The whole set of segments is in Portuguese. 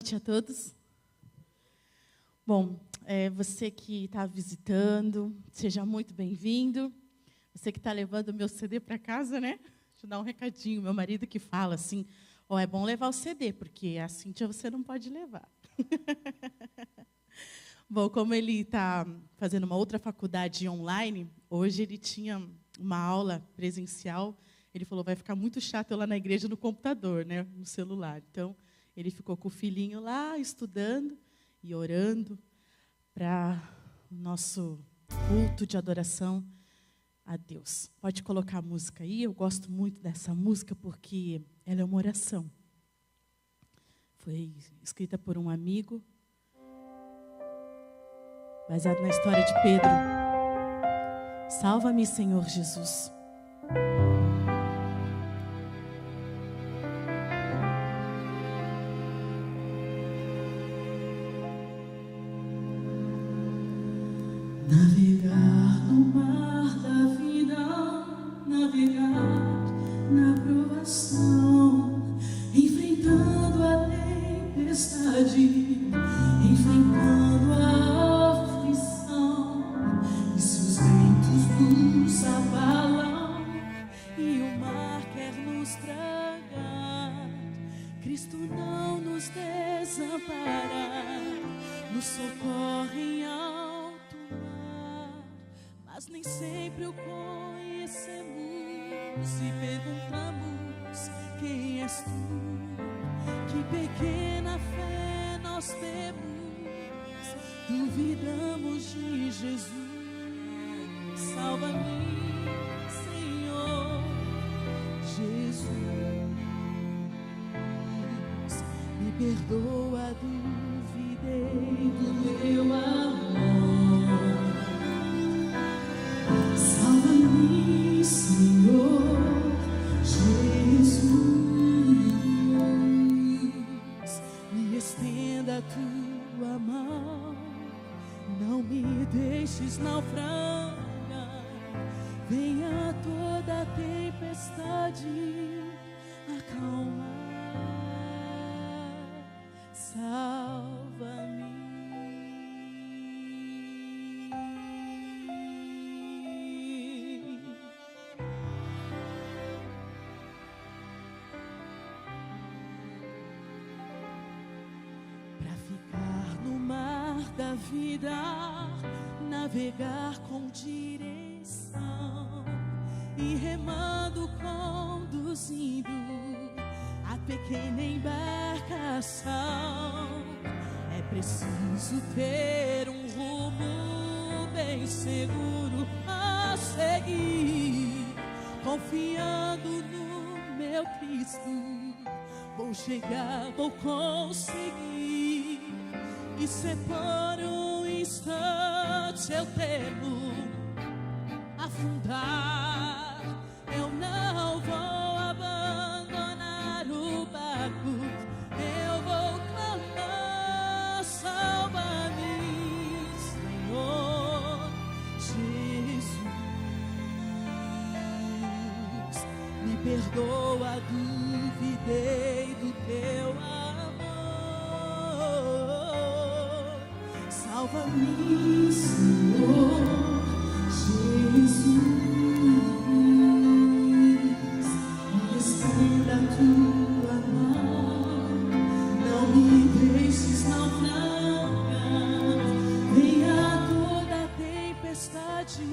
noite a todos. Bom, você que está visitando, seja muito bem-vindo. Você que está levando o meu CD para casa, né? Deixa eu dar um recadinho. Meu marido que fala assim, é bom levar o CD, porque a Cíntia você não pode levar. Bom, como ele está fazendo uma outra faculdade online, hoje ele tinha uma aula presencial. Ele falou, vai ficar muito chato eu lá na igreja no computador, né, no celular. Então, ele ficou com o filhinho lá, estudando e orando para o nosso culto de adoração a Deus. Pode colocar a música aí, eu gosto muito dessa música porque ela é uma oração. Foi escrita por um amigo, baseado na história de Pedro. Salva-me, Senhor Jesus. Navegar no mar da vida, navegar na provação, enfrentando a tempestade, enfrentando a aflição. E se os ventos nos abalam e o mar quer nos tragar, Cristo não nos desampara, nos socorre em alto mar. Mas nem sempre o conhecemos e perguntamos: quem és tu? Que pequena fé nós temos, duvidamos de Jesus. Salva-me, Senhor Jesus. Me perdoa, duvidei do meu amor. Salva-me, Senhor Jesus. Me estenda a tua mão, não me deixes naufragar. Venha toda a tempestade acalmar. Salva-me. Para ficar no mar da vida, navegar com direção e remando, conduzindo a pequena embarcação. É preciso ter um rumo bem seguro a seguir, confiando no meu Cristo. Vou chegar, vou conseguir. E se por um instante eu temo afundar, eu não vou abandonar o barco. Eu vou clamar: salva-me, Senhor Jesus. Me perdoa, duvidei do teu amor. Salva-me, Senhor Jesus. Me estenda a tua mão, não me deixes naufragar. Venha toda a tempestade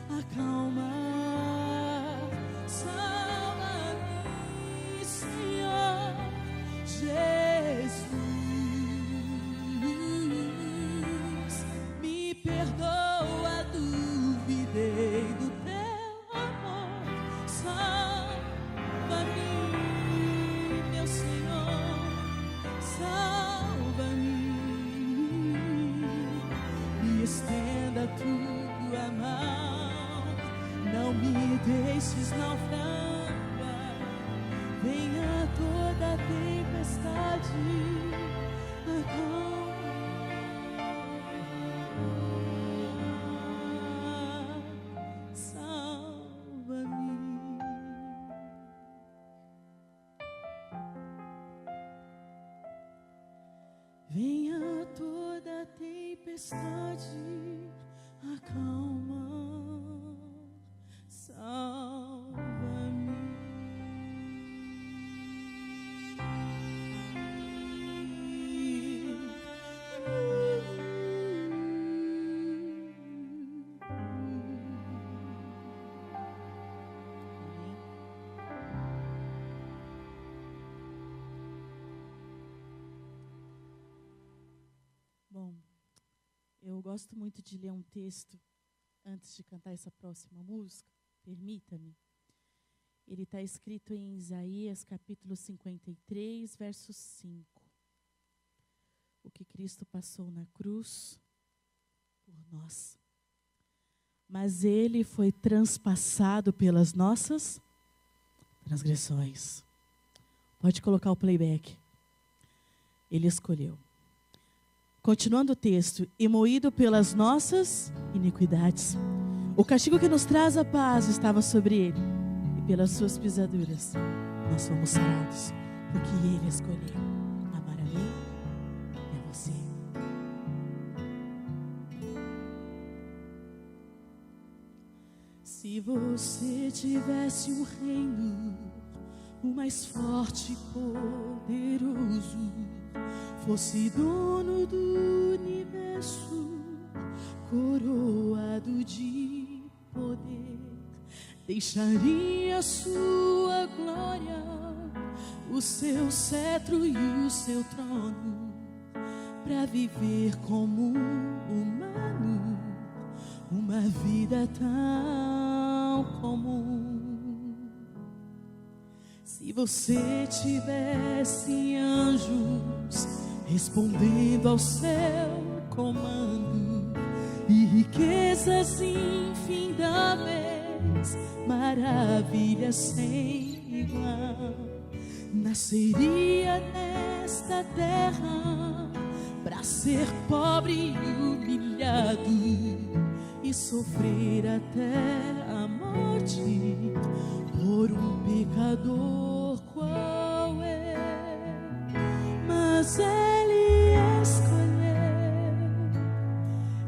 acalmar. Salva-me, Senhor Jesus. Me perdoa, Venha toda tempestade, acalma, salva-me. Bom, eu gosto muito de ler um texto antes de cantar essa próxima música, permita-me. Ele está escrito em Isaías, capítulo 53, verso 5. O que Cristo passou na cruz por nós. Mas ele foi transpassado pelas nossas transgressões. Pode colocar o playback. Ele escolheu. Continuando o texto, e moído pelas nossas iniquidades. O castigo que nos traz a paz estava sobre ele, e pelas suas pisaduras nós fomos sarados, porque ele escolheu amar a mim e a você. Se você tivesse um reino, o mais forte e poderoso, fosse dono do universo, coroado de poder, deixaria sua glória, o seu cetro e o seu trono, para viver como humano, uma vida tão comum. Se você tivesse anjos respondendo ao seu comando, e riquezas infindáveis, maravilhas sem igual, nasceria nesta terra para ser pobre e humilhado, e sofrer até a morte por um pecador qual é. Mas ele escolheu,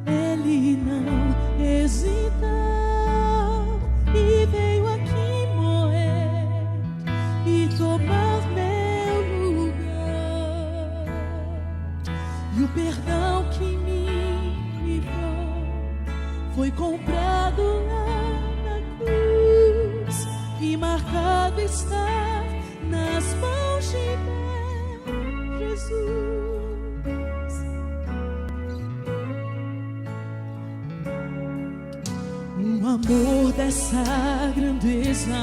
ele não hesitou e veio aqui morrer e tomar meu lugar. E o perdão que me livrou foi comprado lá na cruz, e marcado está nas mãos de meu Jesus. Um amor dessa grandeza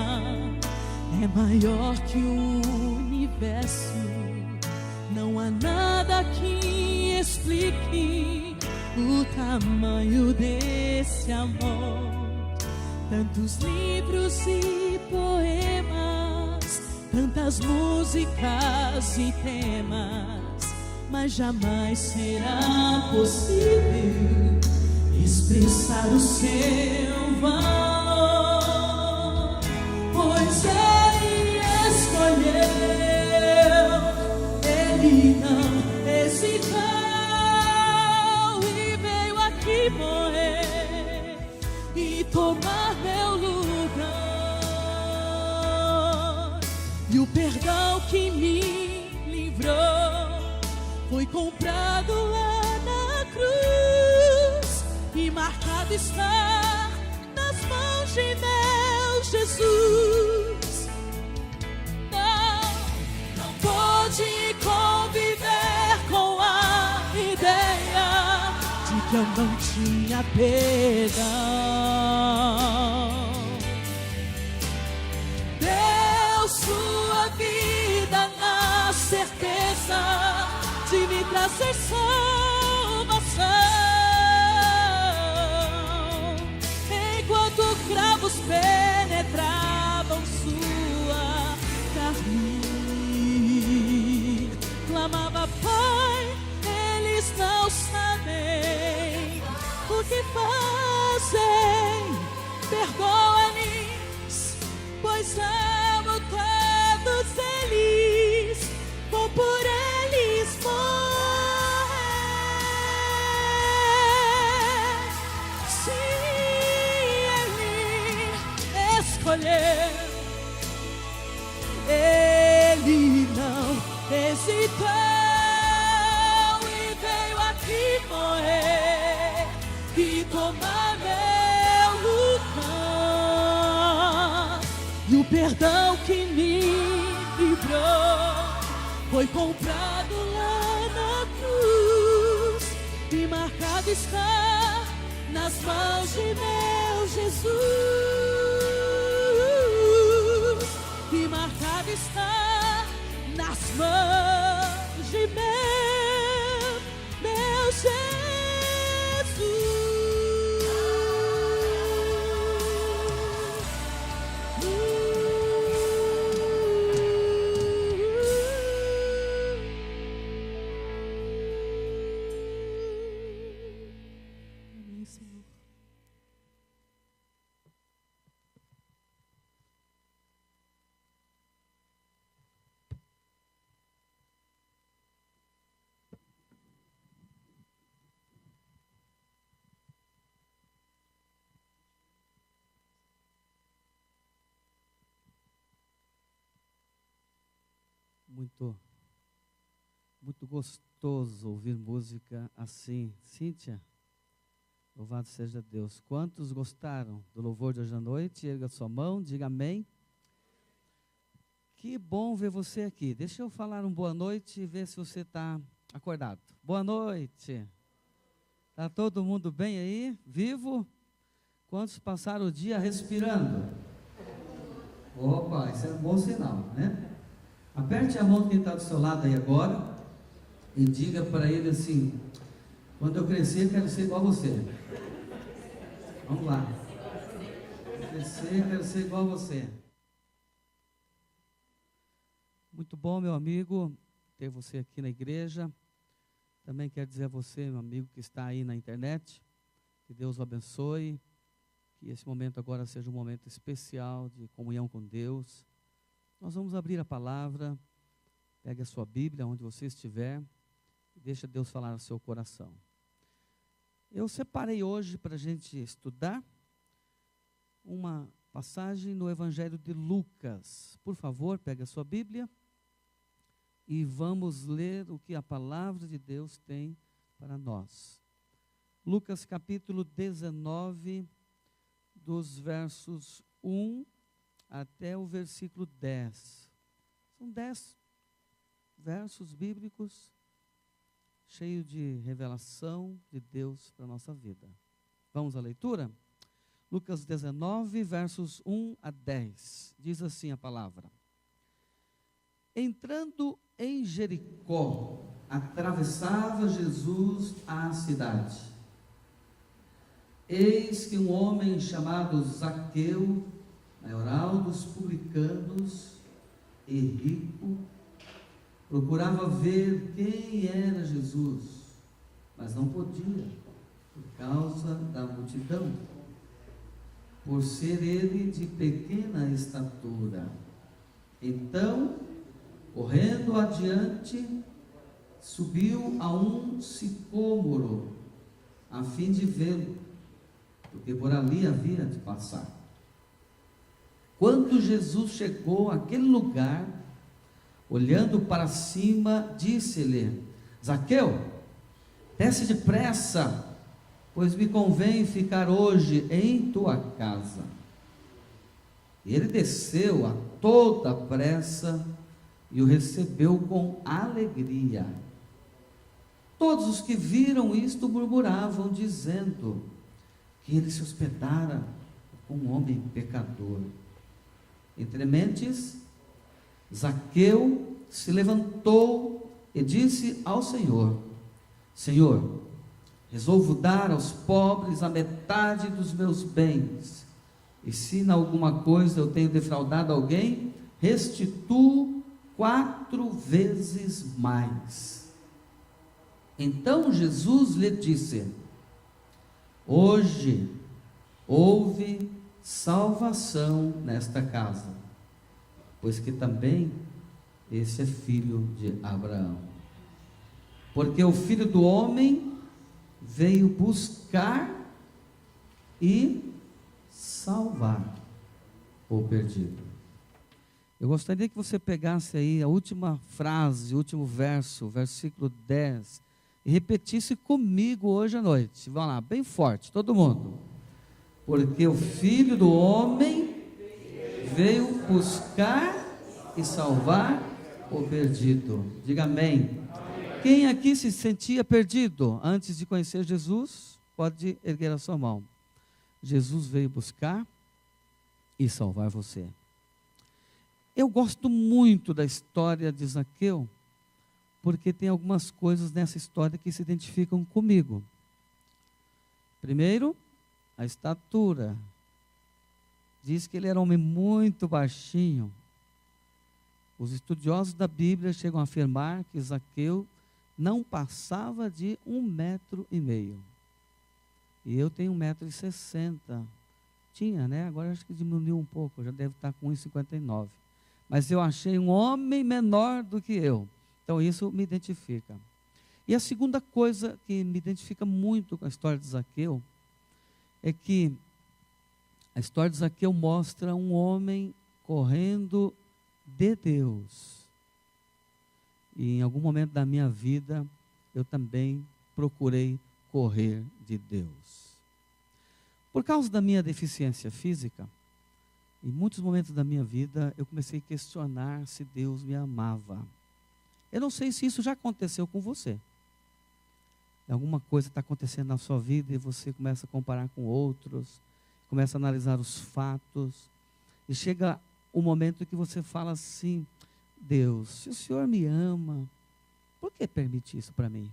é maior que o universo. Não há nada que explique o tamanho desse amor. Tantos livros e poemas, tantas músicas e temas, mas jamais será possível expressar o seu valor, pois ele escolheu, ele não hesitou e veio aqui morrer e tomar meu lugar. E o perdão que me livrou foi comprado lá na cruz, e marcado está nas mãos de meu Jesus. Não pôde conviver com a ideia de que eu não tinha perdão. Deu sua vida na certeza de me trazer salvação, enquanto cravos penetravam sua carne. Clamava: Pai, eles não sabem o que fazem, perdoa-lhes, pois amo todos eles, vou por eles morrer. escolheu. Ele não hesitou e veio aqui morrer e tomar meu lugar. E o perdão que me livrou foi comprado lá na cruz e marcado está nas mãos de meu Jesus. E marcado está nas mãos de meu Jesus. Amém, Senhor. Muito gostoso ouvir música assim. Cíntia, louvado seja Deus. Quantos gostaram do louvor de hoje à noite? Erga sua mão, diga amém. Que bom ver você aqui. Deixa eu falar boa noite e ver se você está acordado. Boa noite. Está todo mundo bem aí? Vivo? Quantos passaram o dia respirando? Opa, isso é um bom sinal, né? Aperte a mão de quem está do seu lado aí agora e diga para ele assim: quando eu crescer, quero ser igual a você. Vamos lá. Quando eu crescer, quero ser igual a você. Muito bom, meu amigo, ter você aqui na igreja. Também quero dizer a você, meu amigo, que está aí na internet, que Deus o abençoe, que esse momento agora seja um momento especial de comunhão com Deus. Nós vamos abrir a palavra. Pegue a sua Bíblia, onde você estiver, e deixa Deus falar no seu coração. Eu separei hoje para a gente estudar uma passagem no Evangelho de Lucas. Por favor, pegue a sua Bíblia e vamos ler o que a palavra de Deus tem para nós. Lucas capítulo 19, dos versos 1 até o versículo 10. São 10 versos bíblicos cheios de revelação de Deus para a nossa vida. Vamos à leitura? Lucas 19, versos 1 a 10. Diz assim a palavra: Entrando em Jericó, atravessava Jesus a cidade. Eis que um homem chamado Zaqueu, maioral dos publicanos e rico, procurava ver quem era Jesus, mas não podia, por causa da multidão, por ser ele de pequena estatura. Então, correndo adiante, subiu a um sicômoro, a fim de vê-lo, porque por ali havia de passar. Quando Jesus chegou àquele lugar, olhando para cima, disse-lhe: Zaqueu, desce depressa, pois me convém ficar hoje em tua casa. Ele desceu a toda pressa e o recebeu com alegria. Todos os que viram isto murmuravam, dizendo que ele se hospedara com um homem pecador. Entre mentes, Zaqueu se levantou e disse ao Senhor: Senhor, resolvo dar aos pobres a metade dos meus bens, e se em alguma coisa eu tenho defraudado alguém, restituo 4 vezes mais. Então Jesus lhe disse: Hoje houve salvação nesta casa, pois que também esse é filho de Abraão. Porque o Filho do Homem veio buscar e salvar ou perdido. Eu gostaria que você pegasse aí a última frase, o último verso, versículo 10, e repetisse comigo hoje à noite. Vamos lá, bem forte, todo mundo. Porque o Filho do Homem veio buscar e salvar o perdido. Diga amém. Quem aqui se sentia perdido antes de conhecer Jesus, pode erguer a sua mão. Jesus veio buscar e salvar você. Eu gosto muito da história de Zaqueu, porque tem algumas coisas nessa história que se identificam comigo. Primeiro, a estatura. Diz que ele era um homem muito baixinho. Os estudiosos da Bíblia chegam a afirmar que Zaqueu não passava de 1,5 m. E eu tenho 1,60 m. Tinha, né? Agora acho que diminuiu um pouco, já deve estar com 1,59 m. Mas eu achei um homem menor do que eu. Então isso me identifica. E a segunda coisa que me identifica muito com a história de Zaqueu é que a história de Zaqueu mostra um homem correndo de Deus. E em algum momento da minha vida, eu também procurei correr de Deus. Por causa da minha deficiência física, em muitos momentos da minha vida, eu comecei a questionar se Deus me amava. Eu não sei se isso já aconteceu com você. Alguma coisa está acontecendo na sua vida e você começa a comparar com outros, começa a analisar os fatos, e chega o momento que você fala assim: Deus, se o Senhor me ama, por que permite isso para mim?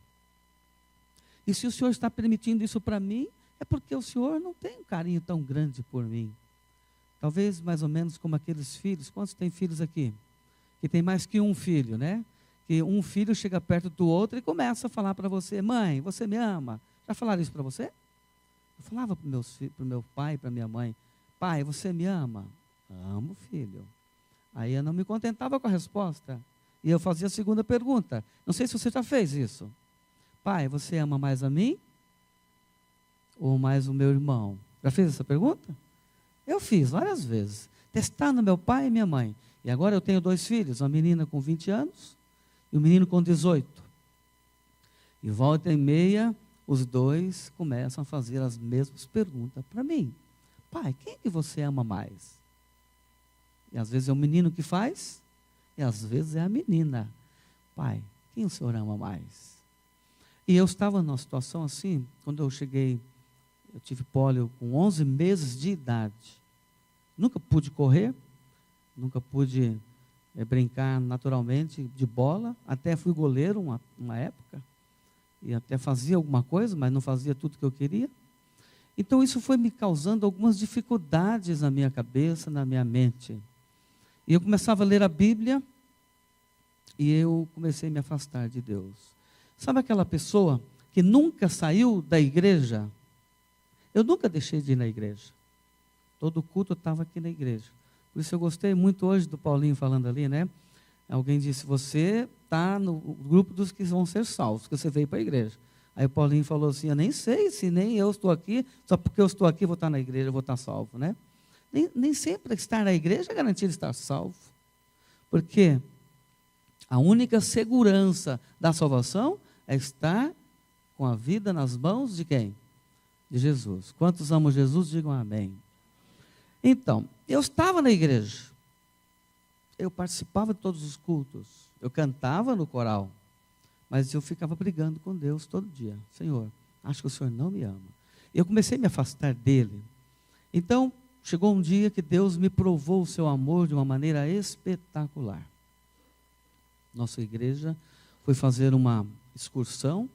E se o Senhor está permitindo isso para mim, é porque o Senhor não tem um carinho tão grande por mim. Talvez mais ou menos como aqueles filhos. Quantos têm filhos aqui? Que tem mais que um filho, né? Que um filho chega perto do outro e começa a falar para você: mãe, você me ama? Já falaram isso para você? Eu falava para o meu pai, para minha mãe: pai, você me ama? Amo, filho. Aí eu não me contentava com a resposta. E eu fazia a segunda pergunta. Não sei se você já fez isso. Pai, você ama mais a mim? Ou mais o meu irmão? Já fez essa pergunta? Eu fiz várias vezes. Testando meu pai e minha mãe. E agora eu tenho 2 filhos. Uma menina com 20 anos e um menino com 18. E volta e meia, os dois começam a fazer as mesmas perguntas para mim. Pai, quem que você ama mais? E às vezes é o menino que faz, e às vezes é a menina. Pai, quem o senhor ama mais? E eu estava numa situação assim, quando eu cheguei, eu tive pólio com 11 meses de idade. Nunca pude correr, nunca pude brincar naturalmente de bola, até fui goleiro uma época, e até fazia alguma coisa, mas não fazia tudo que eu queria. Então isso foi me causando algumas dificuldades na minha cabeça, na minha mente. E eu começava a ler a Bíblia, e eu comecei a me afastar de Deus. Sabe aquela pessoa que nunca saiu da igreja? Eu nunca deixei de ir na igreja. Todo culto eu estava aqui na igreja. Por isso eu gostei muito hoje do Paulinho falando ali, né? Alguém disse: você está no grupo dos que vão ser salvos, que você veio para a igreja. Aí o Paulinho falou assim: eu nem sei se nem eu estou aqui, só porque eu estou aqui vou estar na igreja, vou estar salvo, né? Nem sempre estar na igreja é garantir estar salvo. Porque a única segurança da salvação é estar com a vida nas mãos de quem? De Jesus. Quantos amam Jesus, digam amém. Então, eu estava na igreja, eu participava de todos os cultos, eu cantava no coral, mas eu ficava brigando com Deus todo dia. Senhor, acho que o Senhor não me ama. Eu comecei a me afastar dele. Então, chegou um dia que Deus me provou o seu amor de uma maneira espetacular. Nossa igreja foi fazer uma excursão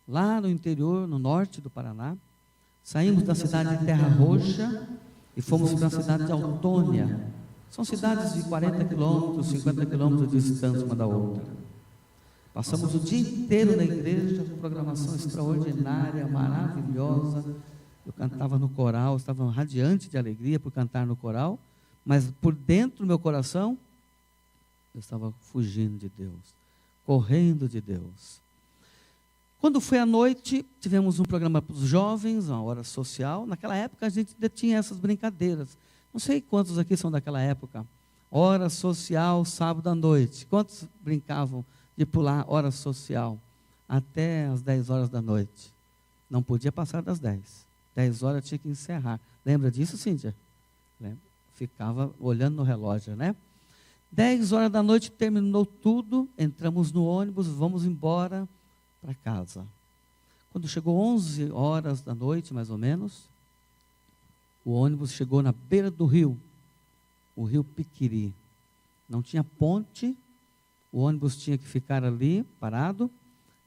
lá no interior, no norte do Paraná. Saímos da cidade de Terra Roxa e fomos para a cidade de Autônia. São cidades de 40 quilômetros, 50 quilômetros de distância uma da outra. Passamos o dia inteiro na igreja, programação extraordinária, maravilhosa. Eu cantava no coral, estava radiante de alegria por cantar no coral, mas por dentro do meu coração, eu estava fugindo de Deus, correndo de Deus. Quando foi à noite, tivemos um programa para os jovens, uma hora social. Naquela época a gente ainda tinha essas brincadeiras Não sei quantos aqui são daquela época. Hora social, sábado à noite. Quantos brincavam de pular hora social até as 10 horas da noite? Não podia passar das 10. 10 horas tinha que encerrar. Lembra disso, Cíntia? Lembra? Ficava olhando no relógio, né? 10 horas da noite terminou tudo, entramos no ônibus, vamos embora para casa. Quando chegou 11 horas da noite, mais ou menos, o ônibus chegou na beira do rio, o rio Piquiri. Não tinha ponte, o ônibus tinha que ficar ali, parado,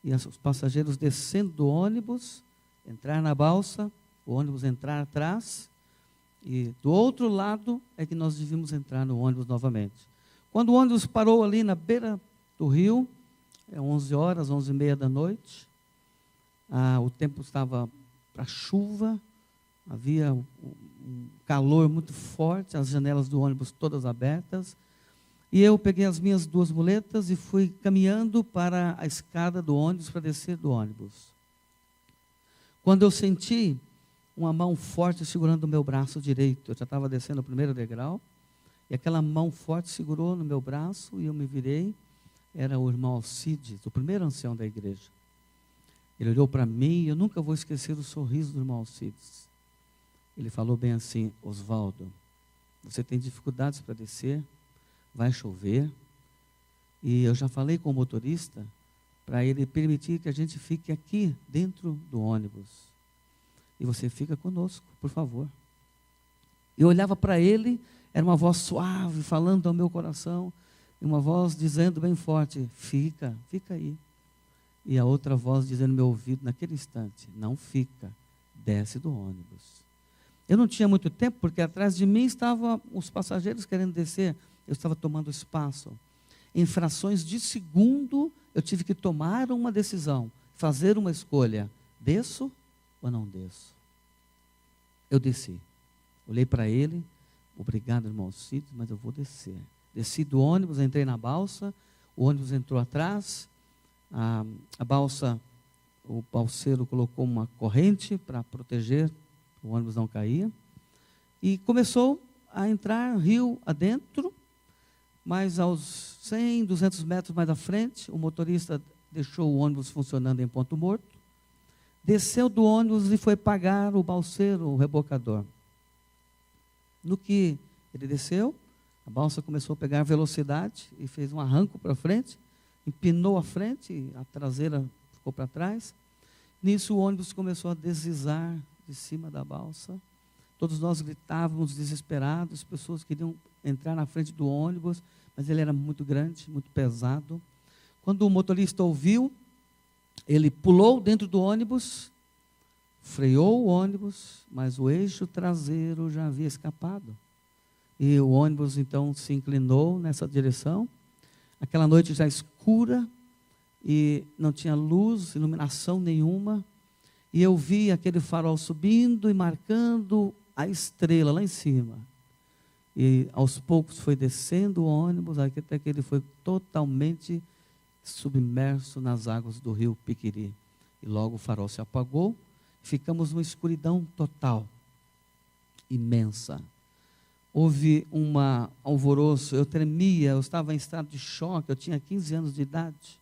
e os passageiros descendo do ônibus, entrar na balsa, o ônibus entrar atrás, e do outro lado é que nós devíamos entrar no ônibus novamente. Quando o ônibus parou ali na beira do rio, 11 horas, 11h30 da noite, o tempo estava para chuva, havia um calor muito forte, as janelas do ônibus todas abertas, e eu peguei as minhas 2 muletas e fui caminhando para a escada do ônibus, para descer do ônibus. Quando eu senti uma mão forte segurando o meu braço direito, eu já estava descendo o primeiro degrau, e aquela mão forte segurou no meu braço, e eu me virei, era o irmão Alcides, o primeiro ancião da igreja. Ele olhou para mim, e eu nunca vou esquecer o sorriso do irmão Alcides. Ele falou bem assim: Oswaldo, você tem dificuldades para descer, vai chover, e eu já falei com o motorista para ele permitir que a gente fique aqui dentro do ônibus. E você fica conosco, por favor. Eu olhava para ele, era uma voz suave, falando ao meu coração, e uma voz dizendo bem forte: fica aí. E a outra voz dizendo no meu ouvido, naquele instante: não fica, desce do ônibus. Eu não tinha muito tempo, porque atrás de mim estavam os passageiros querendo descer. Eu estava tomando espaço. Em frações de segundo, eu tive que tomar uma decisão, fazer uma escolha. Desço ou não desço? Eu desci. Olhei para ele: obrigado, irmão Cito, mas eu vou descer. Desci do ônibus, entrei na balsa, o ônibus entrou atrás, a balsa, o balseiro colocou uma corrente para proteger, o ônibus não caía, e começou a entrar rio adentro, mas aos 100, 200 metros mais à frente, o motorista deixou o ônibus funcionando em ponto morto, desceu do ônibus e foi pagar o balseiro, o rebocador. No que ele desceu, a balsa começou a pegar velocidade e fez um arranco para frente, empinou a frente, a traseira ficou para trás. Nisso o ônibus começou a deslizar de cima da balsa. Todos nós gritávamos desesperados, pessoas queriam entrar na frente do ônibus, mas ele era muito grande, muito pesado. Quando o motorista ouviu, ele pulou dentro do ônibus, freou o ônibus, mas o eixo traseiro já havia escapado. E o ônibus então se inclinou nessa direção. Aquela noite já escura e não tinha luz, iluminação nenhuma. E eu vi aquele farol subindo e marcando a estrela lá em cima. E aos poucos foi descendo o ônibus, até que ele foi totalmente submerso nas águas do rio Piquiri. E logo o farol se apagou, ficamos numa escuridão total, imensa. Houve um alvoroço, eu tremia, eu estava em estado de choque, eu tinha 15 anos de idade.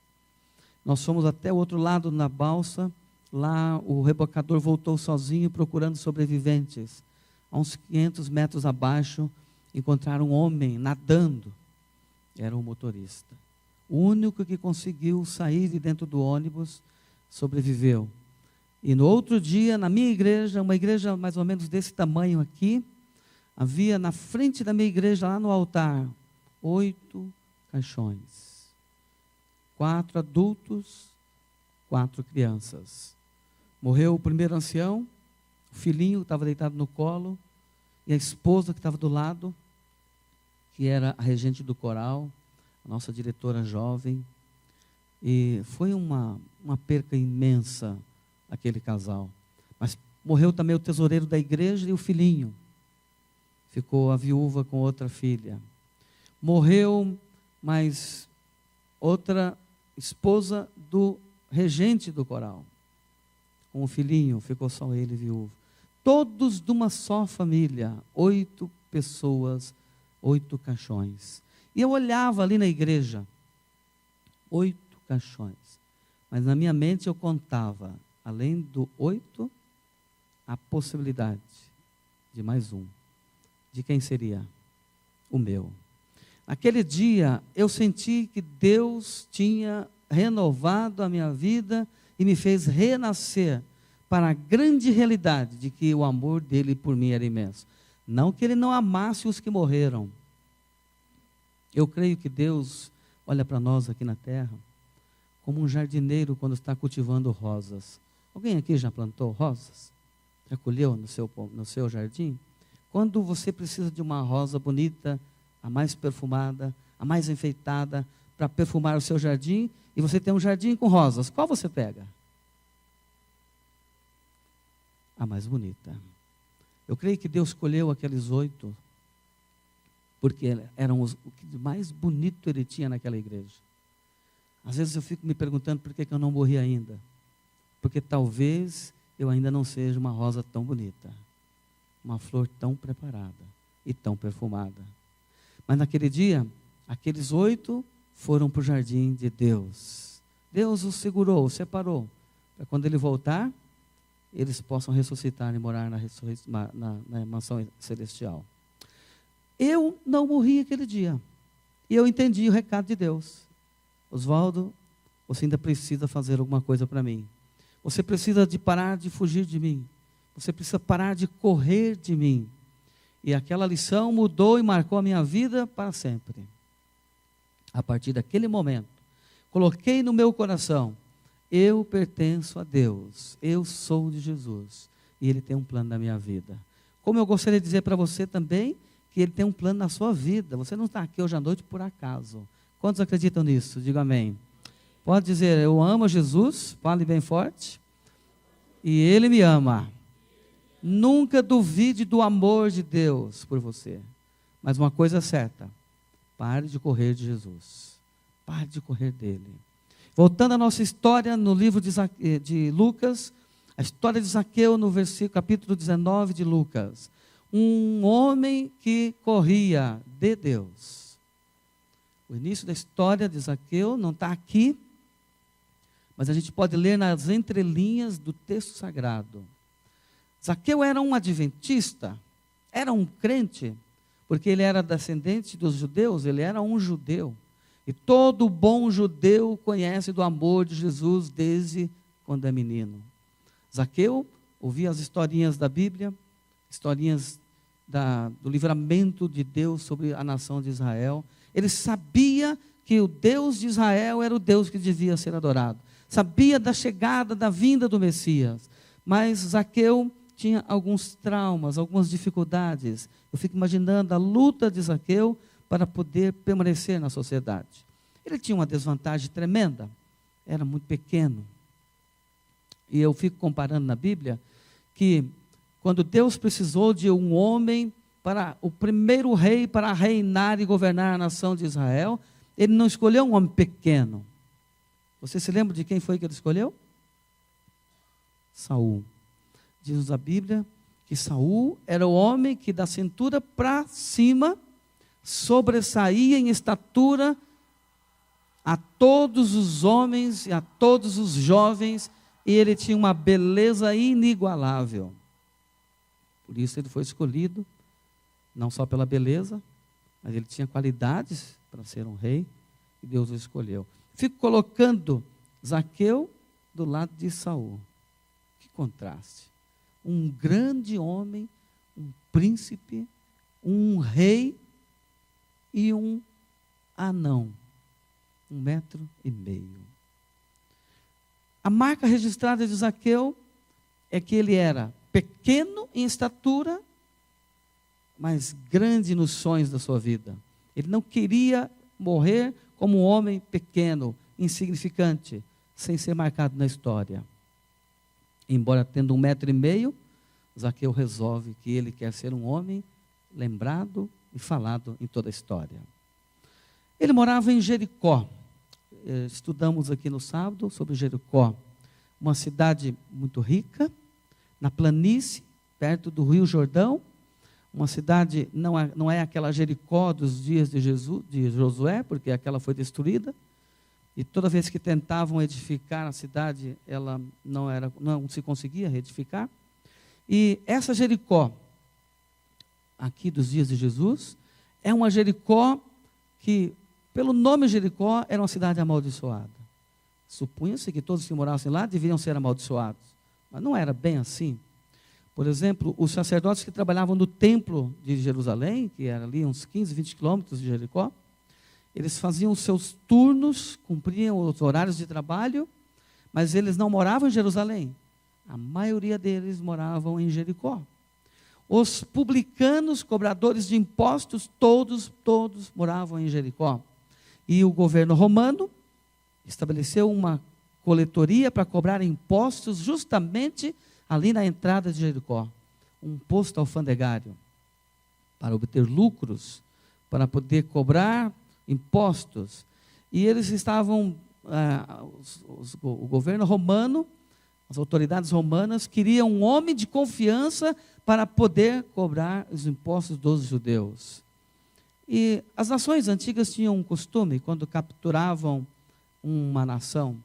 Nós fomos até o outro lado na balsa, lá o rebocador voltou sozinho procurando sobreviventes. A uns 500 metros abaixo, encontraram um homem nadando, era um motorista. O único que conseguiu sair de dentro do ônibus sobreviveu. E no outro dia, na minha igreja, uma igreja mais ou menos desse tamanho aqui, havia na frente da minha igreja, lá no altar, 8 caixões. 4 adultos, 4 crianças. Morreu o primeiro ancião, o filhinho estava deitado no colo, e a esposa que estava do lado, que era a regente do coral, a nossa diretora jovem. E foi uma perca imensa aquele casal. Mas morreu também o tesoureiro da igreja e o filhinho. Ficou a viúva com outra filha. Morreu mais outra esposa do regente do coral. Com o filhinho, ficou só ele viúvo. Todos de uma só família, 8 pessoas, 8 caixões. E eu olhava ali na igreja, 8 caixões. Mas na minha mente eu contava, além do 8, a possibilidade de mais um. De quem seria? O meu. Naquele dia, eu senti que Deus tinha renovado a minha vida e me fez renascer para a grande realidade de que o amor dele por mim era imenso. Não que ele não amasse os que morreram. Eu creio que Deus olha para nós aqui na terra como um jardineiro quando está cultivando rosas. Alguém aqui já plantou rosas? Já colheu no seu jardim? Quando você precisa de uma rosa bonita, a mais perfumada, a mais enfeitada, para perfumar o seu jardim, e você tem um jardim com rosas, qual você pega? A mais bonita. Eu creio que Deus escolheu aqueles 8, porque eram o que mais bonito ele tinha naquela igreja. Às vezes eu fico me perguntando por que eu não morri ainda. Porque talvez eu ainda não seja uma rosa tão bonita, uma flor tão preparada e tão perfumada. Mas naquele dia, aqueles 8 foram para o jardim de Deus. Deus os segurou, os separou, para quando ele voltar, eles possam ressuscitar e morar na mansão celestial. Eu não morri aquele dia. E eu entendi o recado de Deus. Oswaldo, você ainda precisa fazer alguma coisa para mim. Você precisa de parar de fugir de mim. Você precisa parar de correr de mim. E aquela lição mudou e marcou a minha vida para sempre. A partir daquele momento, coloquei no meu coração, eu pertenço a Deus, eu sou de Jesus, e Ele tem um plano na minha vida. Como eu gostaria de dizer para você também, que Ele tem um plano na sua vida. Você não está aqui hoje à noite por acaso. Quantos acreditam nisso? Diga amém. Pode dizer, eu amo Jesus, fale bem forte, e Ele me ama. Nunca duvide do amor de Deus por você. Mas uma coisa é certa, pare de correr de Jesus. Pare de correr dele. Voltando à nossa história no livro de Lucas, a história de Zaqueu no capítulo 19 de Lucas. Um homem que corria de Deus. O início da história de Zaqueu não está aqui, mas a gente pode ler nas entrelinhas do texto sagrado. Zaqueu era um adventista, era um crente, porque ele era descendente dos judeus, ele era um judeu. E todo bom judeu conhece do amor de Jesus desde quando é menino. Zaqueu ouvia as historinhas da Bíblia, historinhas do livramento de Deus sobre a nação de Israel. Ele sabia que o Deus de Israel era o Deus que devia ser adorado. Sabia da chegada, da vinda do Messias. Mas Zaqueu tinha alguns traumas, algumas dificuldades. Eu fico imaginando a luta de Zaqueu para poder permanecer na sociedade. Ele tinha uma desvantagem tremenda, era muito pequeno. E eu fico comparando na Bíblia que quando Deus precisou de um homem para o primeiro rei para reinar e governar a nação de Israel, ele não escolheu um homem pequeno. Você se lembra de quem foi que ele escolheu? Saul. Diz a Bíblia que Saul era o homem que da cintura para cima sobressaía em estatura a todos os homens e a todos os jovens, e ele tinha uma beleza inigualável. Por isso ele foi escolhido, não só pela beleza, mas ele tinha qualidades para ser um rei, e Deus o escolheu. Fico colocando Zaqueu do lado de Saul. Que contraste. Um grande homem, um príncipe, um rei e um anão, 1,5 metro. A marca registrada de Zaqueu é que ele era pequeno em estatura, mas grande nos sonhos da sua vida. Ele não queria morrer como um homem pequeno, insignificante, sem ser marcado na história. Embora tendo 1,5 metro, Zaqueu resolve que ele quer ser um homem lembrado e falado em toda a história. Ele morava em Jericó. Estudamos aqui no sábado sobre Jericó, uma cidade muito rica, na planície, perto do Rio Jordão, Uma cidade, não é aquela Jericó dos dias de Josué, porque aquela foi destruída. E toda vez que tentavam edificar a cidade, ela não se conseguia reedificar. E essa Jericó, aqui dos dias de Jesus, é uma Jericó que, pelo nome Jericó, era uma cidade amaldiçoada. Supunha-se que todos que morassem lá deveriam ser amaldiçoados. Mas não era bem assim. Por exemplo, os sacerdotes que trabalhavam no templo de Jerusalém, que era ali uns 15, 20 quilômetros de Jericó, eles faziam os seus turnos, cumpriam os horários de trabalho, mas eles não moravam em Jerusalém. A maioria deles moravam em Jericó. Os publicanos, cobradores de impostos, todos moravam em Jericó. E o governo romano estabeleceu uma coletoria para cobrar impostos justamente ali na entrada de Jericó. Um posto alfandegário, para obter lucros, para poder cobrar impostos. E eles estavam, o governo romano, as autoridades romanas, queriam um homem de confiança para poder cobrar os impostos dos judeus. E as nações antigas tinham um costume, quando capturavam uma nação,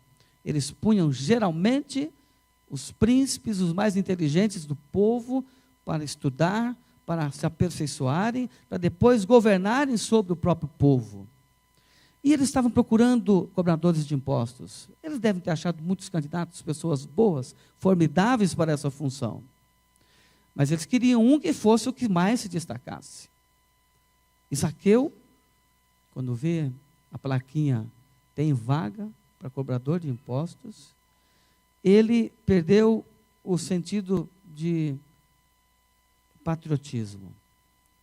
eles punham geralmente os príncipes, os mais inteligentes do povo, para estudar, para se aperfeiçoarem, para depois governarem sobre o próprio povo. E eles estavam procurando cobradores de impostos. Eles devem ter achado muitos candidatos, pessoas boas, formidáveis para essa função. Mas eles queriam um que fosse o que mais se destacasse. E Zaqueu, quando vê a plaquinha, tem vaga para cobrador de impostos, ele perdeu o sentido de patriotismo.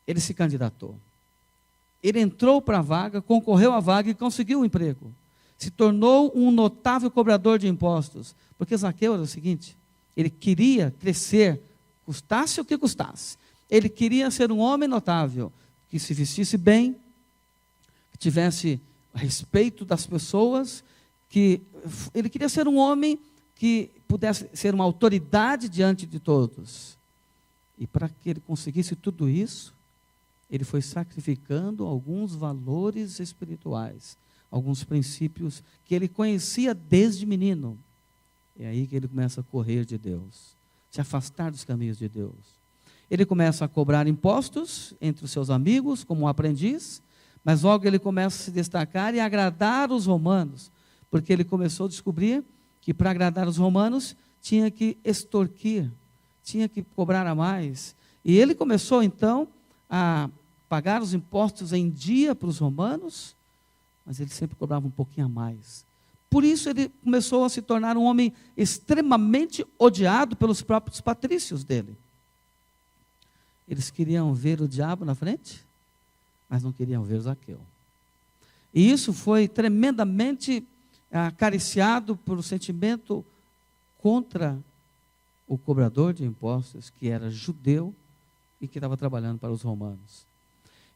Ele se candidatou. Ele entrou para a vaga, concorreu à vaga e conseguiu o emprego. Se tornou um notável cobrador de impostos. Porque Zaqueu era o seguinte, ele queria crescer, custasse o que custasse. Ele queria ser um homem notável, que se vestisse bem, que tivesse respeito das pessoas, que ele queria ser um homem que pudesse ser uma autoridade diante de todos. E para que ele conseguisse tudo isso, ele foi sacrificando alguns valores espirituais, alguns princípios que ele conhecia desde menino. É aí que ele começa a correr de Deus, se afastar dos caminhos de Deus. Ele começa a cobrar impostos entre os seus amigos, como um aprendiz, mas logo ele começa a se destacar e agradar os romanos, porque ele começou a descobrir que para agradar os romanos tinha que extorquir, tinha que cobrar a mais. E ele começou então a pagar os impostos em dia para os romanos, mas ele sempre cobrava um pouquinho a mais. Por isso ele começou a se tornar um homem extremamente odiado pelos próprios patrícios dele. Eles queriam ver o diabo na frente, mas não queriam ver Zaqueu. E isso foi tremendamente acariciado por um sentimento contra o cobrador de impostos, que era judeu e que estava trabalhando para os romanos.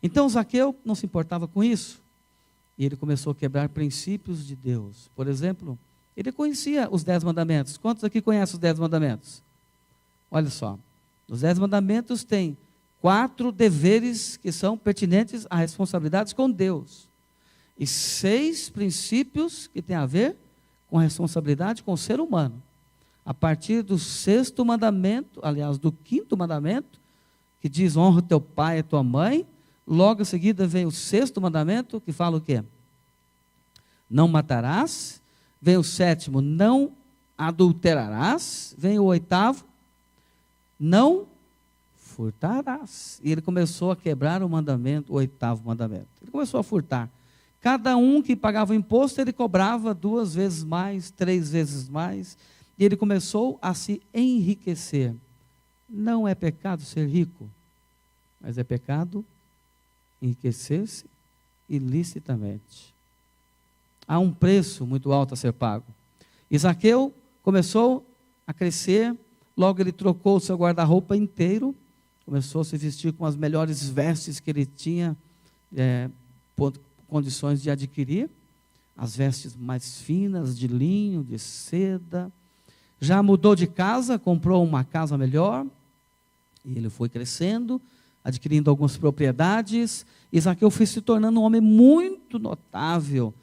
Então Zaqueu não se importava com isso, e ele começou a quebrar princípios de Deus. Por exemplo, ele conhecia os 10 mandamentos. Quantos aqui conhecem os 10 mandamentos? Olha só, os 10 mandamentos têm 4 deveres que são pertinentes a responsabilidades com Deus, e 6 princípios que têm a ver com a responsabilidade com o ser humano. A partir do 6º mandamento, aliás, do 5º mandamento, que diz, honra teu pai e tua mãe, logo em seguida vem o 6º mandamento, que fala o quê? Não matarás. Vem o 7º, não adulterarás. Vem o 8º, não furtarás. E ele começou a quebrar o mandamento, o 8º mandamento. Ele começou a furtar. Cada um que pagava o imposto, ele cobrava 2 vezes mais, 3 vezes mais. E ele começou a se enriquecer. Não é pecado ser rico, mas é pecado enriquecer-se ilicitamente. Há um preço muito alto a ser pago. Zaqueu começou a crescer, logo ele trocou o seu guarda-roupa inteiro, começou a se vestir com as melhores vestes que ele tinha condições de adquirir, as vestes mais finas, de linho, de seda. Já mudou de casa, comprou uma casa melhor, e ele foi crescendo, adquirindo algumas propriedades, e Zaqueu foi se tornando um homem muito notável,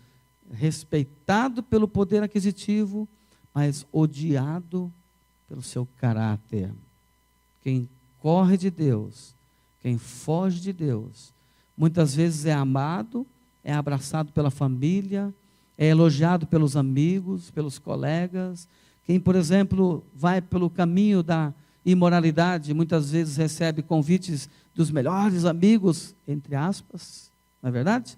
respeitado pelo poder aquisitivo, mas odiado pelo seu caráter. Quem corre de Deus, quem foge de Deus, muitas vezes é amado, é abraçado pela família, é elogiado pelos amigos, pelos colegas. Quem, por exemplo, vai pelo caminho da imoralidade, muitas vezes recebe convites dos melhores amigos, entre aspas, não é verdade?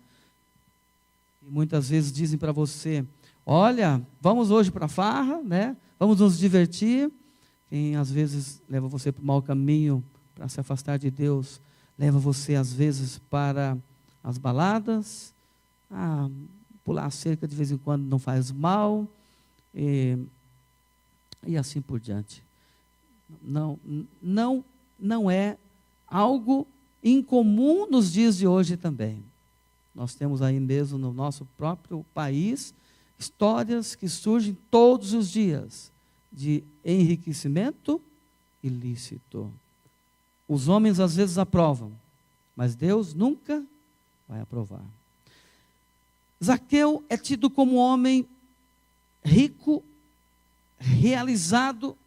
E muitas vezes dizem para você, olha, vamos hoje para a farra, né? Vamos nos divertir. Quem às vezes leva você para o mau caminho, para se afastar de Deus, leva você às vezes para as baladas. Pular a cerca de vez em quando não faz mal, e assim por diante. Não é algo incomum nos dias de hoje também. Nós temos aí mesmo no nosso próprio país histórias que surgem todos os dias de enriquecimento ilícito. Os homens às vezes aprovam, mas Deus nunca vai aprovar. Zaqueu é tido como um homem rico, realizado,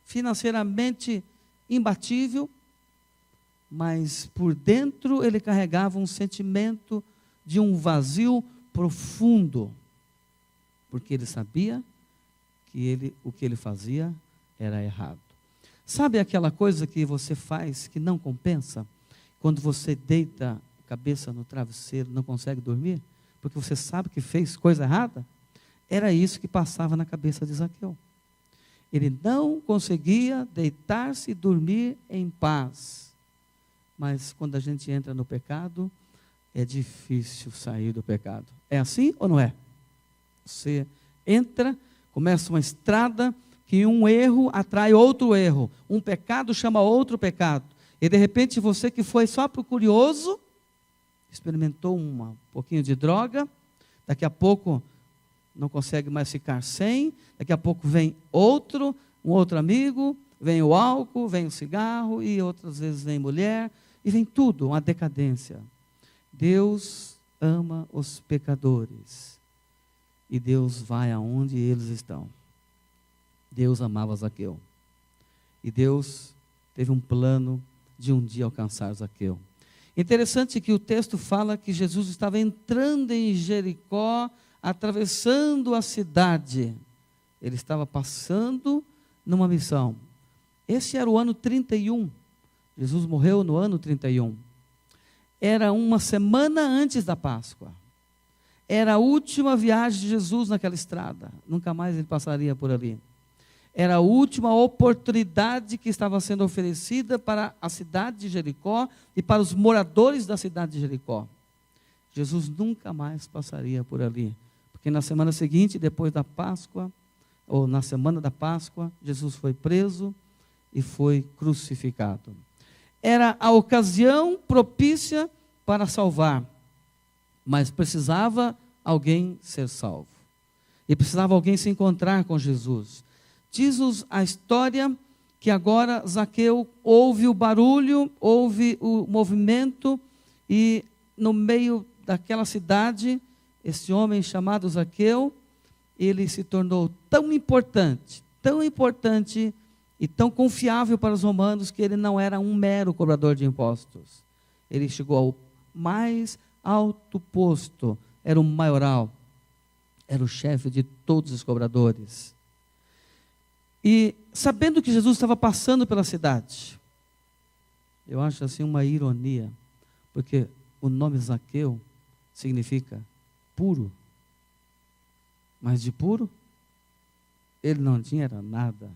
financeiramente imbatível, mas por dentro ele carregava um sentimento de um vazio profundo, porque ele sabia que o que ele fazia era errado. Sabe aquela coisa que você faz que não compensa? Quando você deita a cabeça no travesseiro, não consegue dormir, porque você sabe que fez coisa errada? Era isso que passava na cabeça de Zaqueu. Ele não conseguia deitar-se e dormir em paz. Mas quando a gente entra no pecado, é difícil sair do pecado. É assim ou não é? Você entra, começa uma estrada que um erro atrai outro erro. Um pecado chama outro pecado. E de repente você que foi só para o curioso, experimentou um pouquinho de droga, daqui a pouco não consegue mais ficar sem, daqui a pouco vem um outro amigo, vem o álcool, vem o cigarro, e outras vezes vem mulher, e vem tudo, uma decadência. Deus ama os pecadores, e Deus vai aonde eles estão. Deus amava Zaqueu, e Deus teve um plano de um dia alcançar Zaqueu. Interessante que o texto fala que Jesus estava entrando em Jericó, atravessando a cidade. Ele estava passando numa missão. Esse era o ano 31. Jesus morreu no ano 31. Era uma semana antes da Páscoa. Era a última viagem de Jesus naquela estrada. Nunca mais ele passaria por ali. Era a última oportunidade que estava sendo oferecida para a cidade de Jericó e para os moradores da cidade de Jericó. Jesus nunca mais passaria por ali. Porque na semana seguinte, depois da Páscoa, ou na semana da Páscoa, Jesus foi preso e foi crucificado. Era a ocasião propícia para salvar, mas precisava alguém ser salvo. E precisava alguém se encontrar com Jesus. Diz-nos a história que agora Zaqueu ouve o barulho, ouve o movimento, e no meio daquela cidade, esse homem chamado Zaqueu, ele se tornou tão importante e tão confiável para os romanos, que ele não era um mero cobrador de impostos. Ele chegou ao mais alto posto, era o maioral, era o chefe de todos os cobradores. E sabendo que Jesus estava passando pela cidade, eu acho assim uma ironia, porque o nome Zaqueu significa puro, mas de puro ele não tinha nada.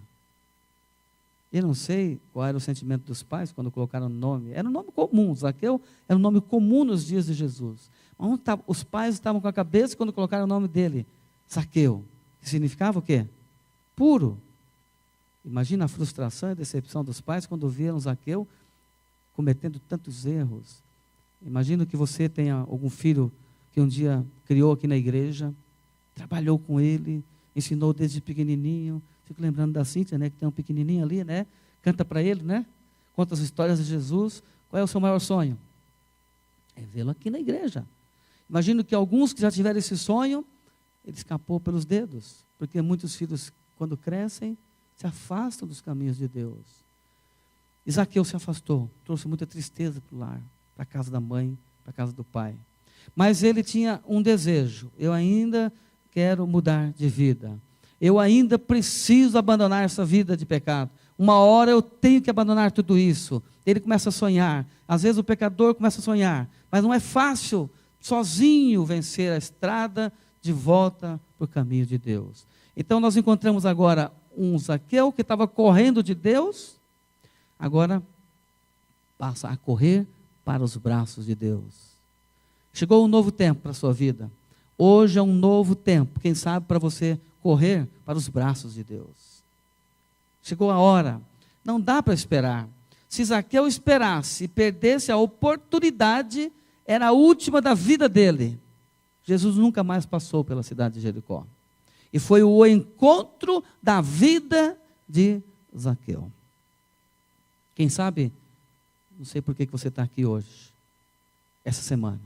Eu não sei qual era o sentimento dos pais quando colocaram o nome. Era um nome comum, Zaqueu era um nome comum nos dias de Jesus. Mas os pais estavam com a cabeça quando colocaram o nome dele, Zaqueu, que significava o quê? Puro. Imagina a frustração e a decepção dos pais quando viram Zaqueu cometendo tantos erros. Imagina que você tenha algum filho que um dia criou aqui na igreja, trabalhou com ele, ensinou desde pequenininho. Fico lembrando da Cíntia, né, que tem um pequenininho ali, né? Canta para ele, né? conta as histórias de Jesus, qual é o seu maior sonho? É vê-lo aqui na igreja. Imagino que alguns que já tiveram esse sonho, ele escapou pelos dedos, porque muitos filhos, quando crescem, se afastam dos caminhos de Deus. Zaqueu se afastou, trouxe muita tristeza para o lar, para a casa da mãe, para a casa do pai. Mas ele tinha um desejo: eu ainda quero mudar de vida. Eu ainda preciso abandonar essa vida de pecado. Uma hora eu tenho que abandonar tudo isso. Ele começa a sonhar. Às vezes o pecador começa a sonhar, mas não é fácil sozinho vencer a estrada de volta para o caminho de Deus. Então nós encontramos agora um Zaqueu que estava correndo de Deus, agora passa a correr para os braços de Deus. Chegou um novo tempo para a sua vida. Hoje é um novo tempo, quem sabe para você correr para os braços de Deus. Chegou a hora, não dá para esperar. Se Zaqueu esperasse e perdesse a oportunidade, era a última da vida dele. Jesus nunca mais passou pela cidade de Jericó. E foi o encontro da vida de Zaqueu. Quem sabe, não sei por que você está aqui hoje, essa semana.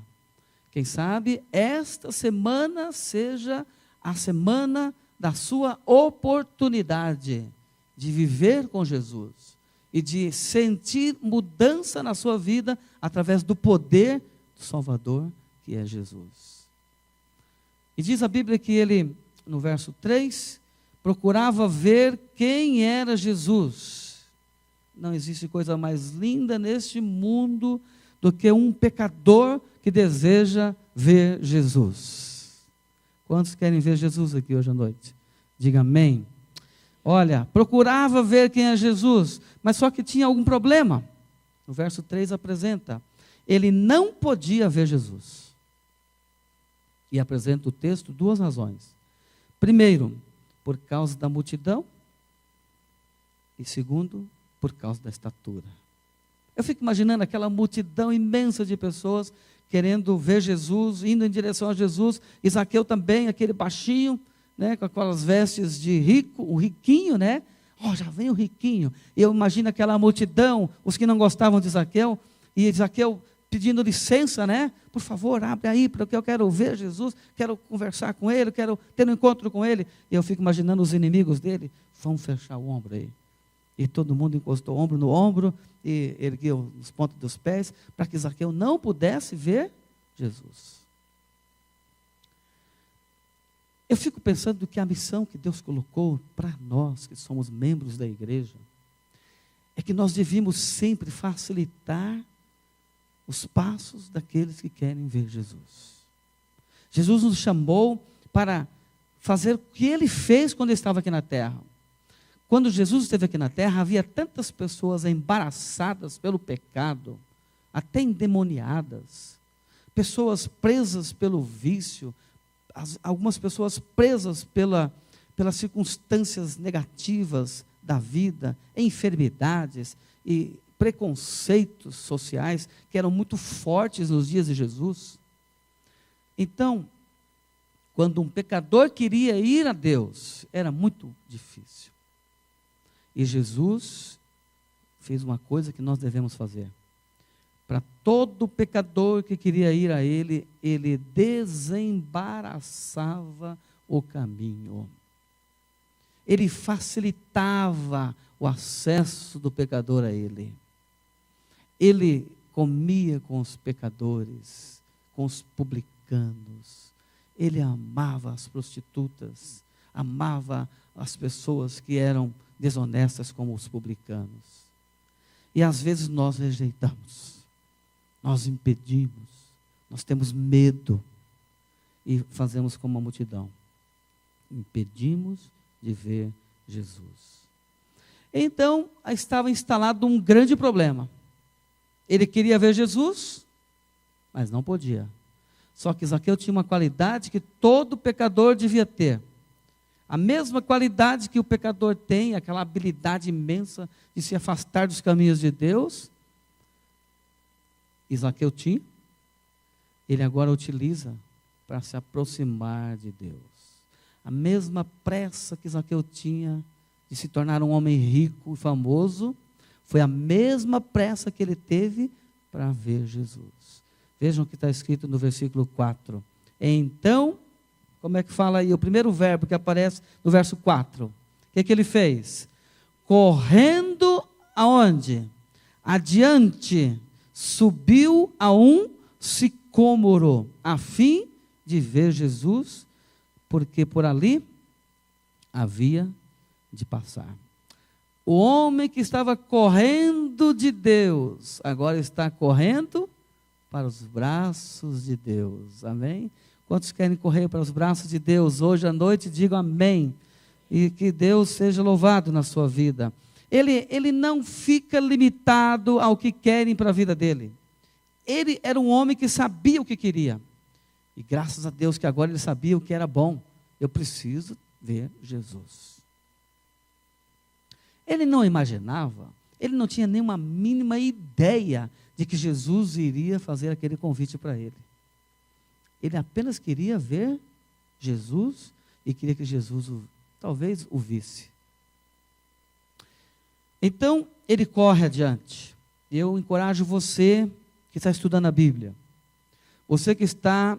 Quem sabe esta semana seja a semana da sua oportunidade de viver com Jesus e de sentir mudança na sua vida através do poder do Salvador, que é Jesus. E diz a Bíblia que ele, no verso 3, procurava ver quem era Jesus. Não existe coisa mais linda neste mundo do que um pecador que deseja ver Jesus. Quantos querem ver Jesus aqui hoje à noite? Diga amém. Olha, procurava ver quem é Jesus, mas só que tinha algum problema. No verso 3 apresenta, ele não podia ver Jesus. E apresenta o texto duas razões. Primeiro, por causa da multidão. E segundo, por causa da estatura. Eu fico imaginando aquela multidão imensa de pessoas querendo ver Jesus, indo em direção a Jesus. E Zaqueu também, aquele baixinho, né, com aquelas vestes de rico, o riquinho, né? Já vem o riquinho. Eu imagino aquela multidão, os que não gostavam de Zaqueu, e Zaqueu pedindo licença, né? Por favor, abre aí, porque eu quero ver Jesus, quero conversar com ele, quero ter um encontro com ele. E eu fico imaginando os inimigos dele, vão fechar o ombro aí. E todo mundo encostou ombro no ombro e ergueu os pontos dos pés, para que Zaqueu não pudesse ver Jesus. Eu fico pensando que a missão que Deus colocou para nós, que somos membros da igreja, é que nós devíamos sempre facilitar os passos daqueles que querem ver Jesus. Jesus nos chamou para fazer o que Ele fez quando Ele estava aqui na terra. Quando Jesus esteve aqui na terra, havia tantas pessoas embaraçadas pelo pecado, até endemoniadas, pessoas presas pelo vício, algumas pessoas presas pelas circunstâncias negativas da vida, enfermidades e preconceitos sociais que eram muito fortes nos dias de Jesus. Então, quando um pecador queria ir a Deus, era muito difícil. E Jesus fez uma coisa que nós devemos fazer. Para todo pecador que queria ir a Ele, Ele desembaraçava o caminho. Ele facilitava o acesso do pecador a Ele. Ele comia com os pecadores, com os publicanos. Ele amava as prostitutas, amava as pessoas que eram desonestas como os publicanos. E às vezes nós rejeitamos, nós impedimos, nós temos medo e fazemos como a multidão. Impedimos de ver Jesus. Então, estava instalado um grande problema. Ele queria ver Jesus, mas não podia. Só que Zaqueu tinha uma qualidade que todo pecador devia ter. A mesma qualidade que o pecador tem, aquela habilidade imensa de se afastar dos caminhos de Deus, Zaqueu tinha, ele agora utiliza para se aproximar de Deus. A mesma pressa que Zaqueu tinha de se tornar um homem rico e famoso, Foi a mesma pressa que ele teve para ver Jesus. Vejam o que está escrito no versículo 4. Então, como é que fala aí? O primeiro verbo que aparece no verso 4. O que ele fez? Correndo aonde? Adiante, subiu a um sicômoro, a fim de ver Jesus, porque por ali havia de passar. O homem que estava correndo de Deus, agora está correndo para os braços de Deus. Amém? Quantos querem correr para os braços de Deus hoje à noite? Digam amém. E que Deus seja louvado na sua vida. Ele não fica limitado ao que querem para a vida dele. Ele era um homem que sabia o que queria. E graças a Deus que agora ele sabia o que era bom. Eu preciso ver Jesus. Ele não imaginava, ele não tinha nenhuma mínima ideia de que Jesus iria fazer aquele convite para ele. Ele apenas queria ver Jesus e queria que Jesus talvez o visse. Então, ele corre adiante. Eu encorajo você que está estudando a Bíblia, você que está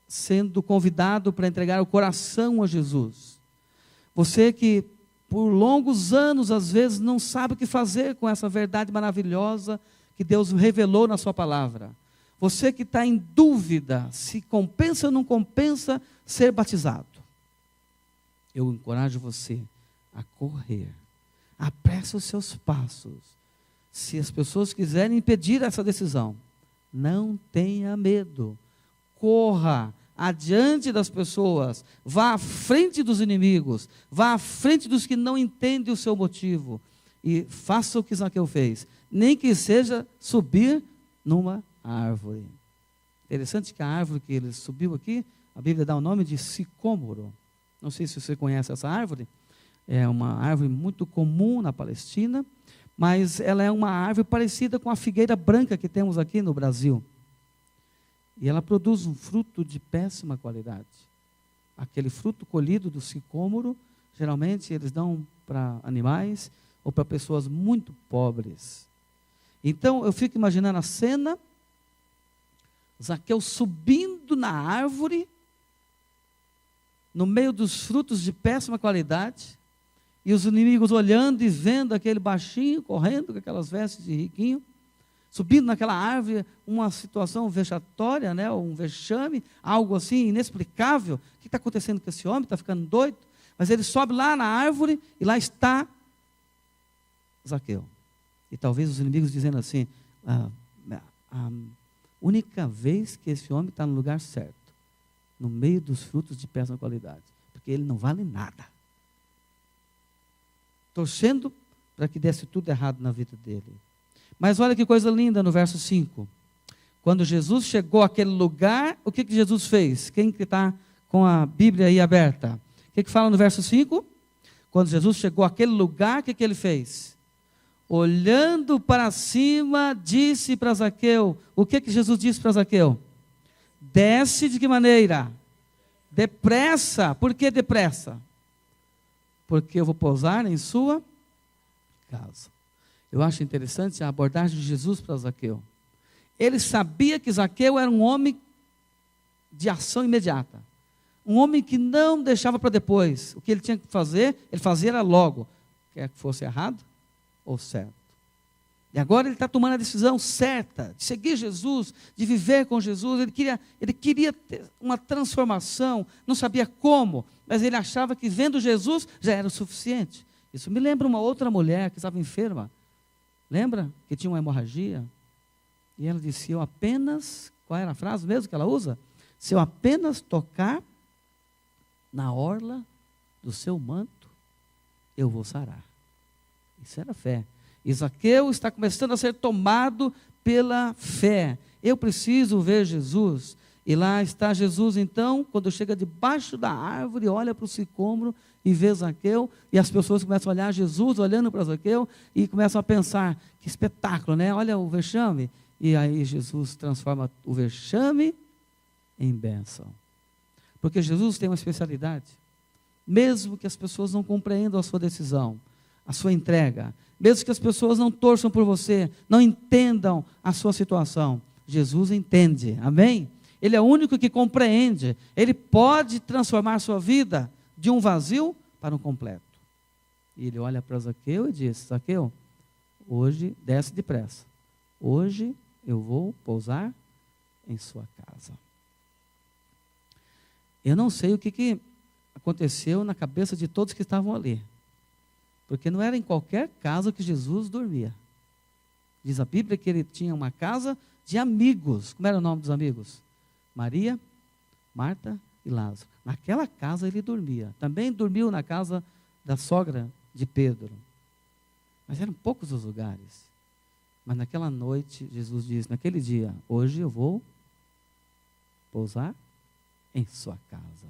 sendo convidado para entregar o coração a Jesus, você que por longos anos, às vezes, não sabe o que fazer com essa verdade maravilhosa que Deus revelou na sua palavra. Você que está em dúvida se compensa ou não compensa ser batizado. Eu encorajo você a correr. Apresse os seus passos. Se as pessoas quiserem impedir essa decisão, não tenha medo. Corra adiante das pessoas, vá à frente dos inimigos, vá à frente dos que não entendem o seu motivo, e faça o que Zaqueu fez, nem que seja subir numa árvore. Interessante que a árvore que ele subiu aqui, a Bíblia dá o nome de sicômoro. Não sei se você conhece essa árvore, é uma árvore muito comum na Palestina, mas ela é uma árvore parecida com a figueira branca que temos aqui no Brasil. E ela produz um fruto de péssima qualidade. Aquele fruto colhido do sicômoro, geralmente eles dão para animais ou para pessoas muito pobres. Então eu fico imaginando a cena, Zaqueu subindo na árvore, no meio dos frutos de péssima qualidade, e os inimigos olhando e vendo aquele baixinho, correndo com aquelas vestes de riquinho, subindo naquela árvore, uma situação vexatória, né, um vexame, algo assim inexplicável. O que está acontecendo com esse homem? Está ficando doido? Mas ele sobe lá na árvore e lá está Zaqueu. E talvez os inimigos dizendo assim, a única vez que esse homem está no lugar certo, no meio dos frutos de péssima qualidade, porque ele não vale nada. Torcendo para que desse tudo errado na vida dele. Mas olha que coisa linda no verso 5. Quando Jesus chegou àquele lugar, o que Jesus fez? Quem que está com a Bíblia aí aberta? O que fala no verso 5? Quando Jesus chegou àquele lugar, o que ele fez? Olhando para cima, disse para Zaqueu. O que Jesus disse para Zaqueu? Desce de que maneira? Depressa. Por que depressa? Porque eu vou pousar em sua casa. Eu acho interessante a abordagem de Jesus para Zaqueu. Ele sabia que Zaqueu era um homem de ação imediata. Um homem que não deixava para depois. O que ele tinha que fazer, ele fazia era logo. Quer que fosse errado ou certo. E agora ele está tomando a decisão certa, de seguir Jesus, de viver com Jesus. Ele queria ter uma transformação, não sabia como, mas ele achava que vendo Jesus já era o suficiente. Isso me lembra uma outra mulher que estava enferma. Lembra? Que tinha uma hemorragia. E ela disse, eu apenas, qual era a frase mesmo que ela usa? Se eu apenas tocar na orla do seu manto, eu vou sarar. Isso era fé. E Zaqueu está começando a ser tomado pela fé. Eu preciso ver Jesus. E lá está Jesus, então, quando chega debaixo da árvore, olha para o sicômoro e vê Zaqueu, e as pessoas começam a olhar Jesus, olhando para Zaqueu, e começam a pensar, que espetáculo, né? Olha o vexame. E aí Jesus transforma o vexame em bênção. Porque Jesus tem uma especialidade. Mesmo que as pessoas não compreendam a sua decisão, a sua entrega, mesmo que as pessoas não torçam por você, não entendam a sua situação, Jesus entende, amém? Ele é o único que compreende, Ele pode transformar a sua vida de um vazio para um completo. E Ele olha para Zaqueu e diz: Zaqueu, hoje desce depressa, hoje eu vou pousar em sua casa. Eu não sei o que aconteceu na cabeça de todos que estavam ali, porque não era em qualquer casa que Jesus dormia. Diz a Bíblia que ele tinha uma casa de amigos. Como era o nome dos amigos? Maria, Marta e Lázaro. Naquela casa ele dormia. Também dormiu na casa da sogra de Pedro. Mas eram poucos os lugares. Mas naquela noite, Jesus diz, naquele dia, hoje eu vou pousar em sua casa.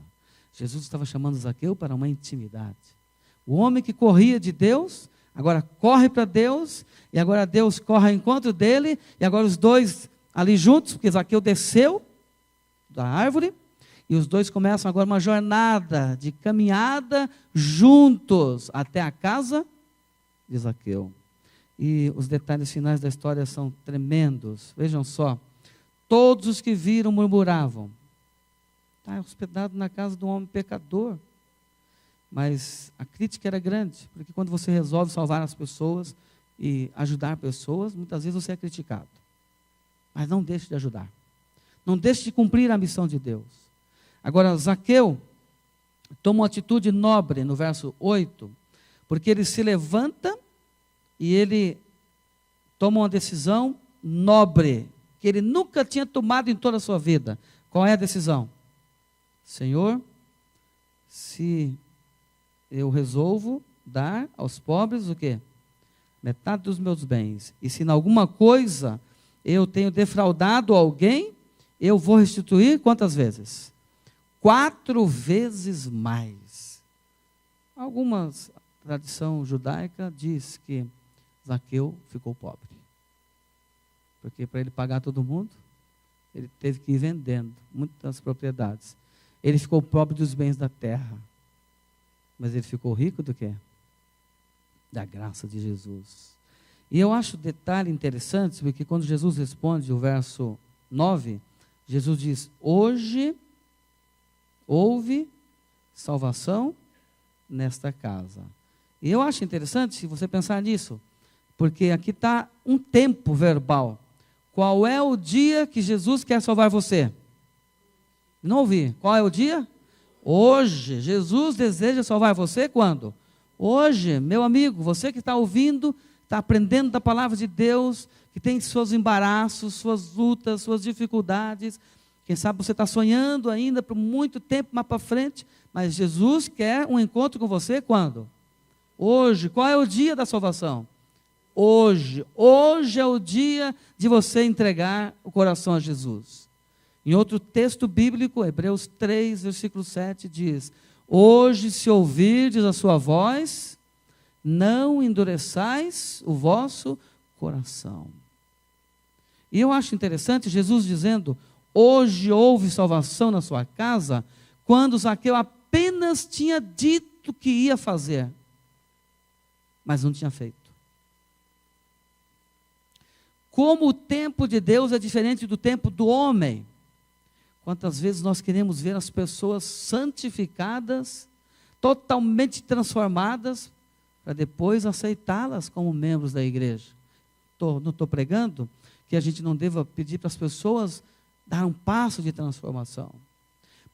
Jesus estava chamando Zaqueu para uma intimidade. O homem que corria de Deus, agora corre para Deus, e agora Deus corre ao encontro dele, e agora os dois ali juntos, porque Zaqueu desceu da árvore, e os dois começam agora uma jornada de caminhada juntos até a casa de Zaqueu. E os detalhes finais da história são tremendos. Vejam só, todos os que viram murmuravam: está hospedado na casa de um homem pecador. Mas a crítica era grande, porque quando você resolve salvar as pessoas e ajudar pessoas, muitas vezes você é criticado. Mas não deixe de ajudar. Não deixe de cumprir a missão de Deus. Agora, Zaqueu toma uma atitude nobre no verso 8, porque ele se levanta e ele toma uma decisão nobre, que ele nunca tinha tomado em toda a sua vida. Qual é a decisão? Senhor, se eu resolvo dar aos pobres o quê? Metade dos meus bens. E se em alguma coisa eu tenho defraudado alguém, eu vou restituir quantas vezes? 4 vezes mais. Algumas tradição judaica diz que Zaqueu ficou pobre. Porque para ele pagar todo mundo, ele teve que ir vendendo muitas propriedades. Ele ficou pobre dos bens da terra. Mas ele ficou rico do quê? Da graça de Jesus. E eu acho detalhe interessante, porque quando Jesus responde o verso 9, Jesus diz: hoje houve salvação nesta casa. E eu acho interessante se você pensar nisso, porque aqui está um tempo verbal. Qual é o dia que Jesus quer salvar você? Não ouvi. Qual é o dia? Hoje. Jesus deseja salvar você quando? Hoje, meu amigo, você que está ouvindo, está aprendendo da palavra de Deus, que tem seus embaraços, suas lutas, suas dificuldades. Quem sabe você está sonhando ainda por muito tempo mais para frente, mas Jesus quer um encontro com você quando? Hoje. Qual é o dia da salvação? Hoje. Hoje é o dia de você entregar o coração a Jesus. Em outro texto bíblico, Hebreus 3, versículo 7, diz: hoje, se ouvirdes a sua voz, não endureçais o vosso coração. E eu acho interessante Jesus dizendo: hoje houve salvação na sua casa, quando Zaqueu apenas tinha dito que ia fazer, mas não tinha feito. Como o tempo de Deus é diferente do tempo do homem. Quantas vezes nós queremos ver as pessoas santificadas, totalmente transformadas, para depois aceitá-las como membros da igreja. Não estou pregando que a gente não deva pedir para as pessoas dar um passo de transformação.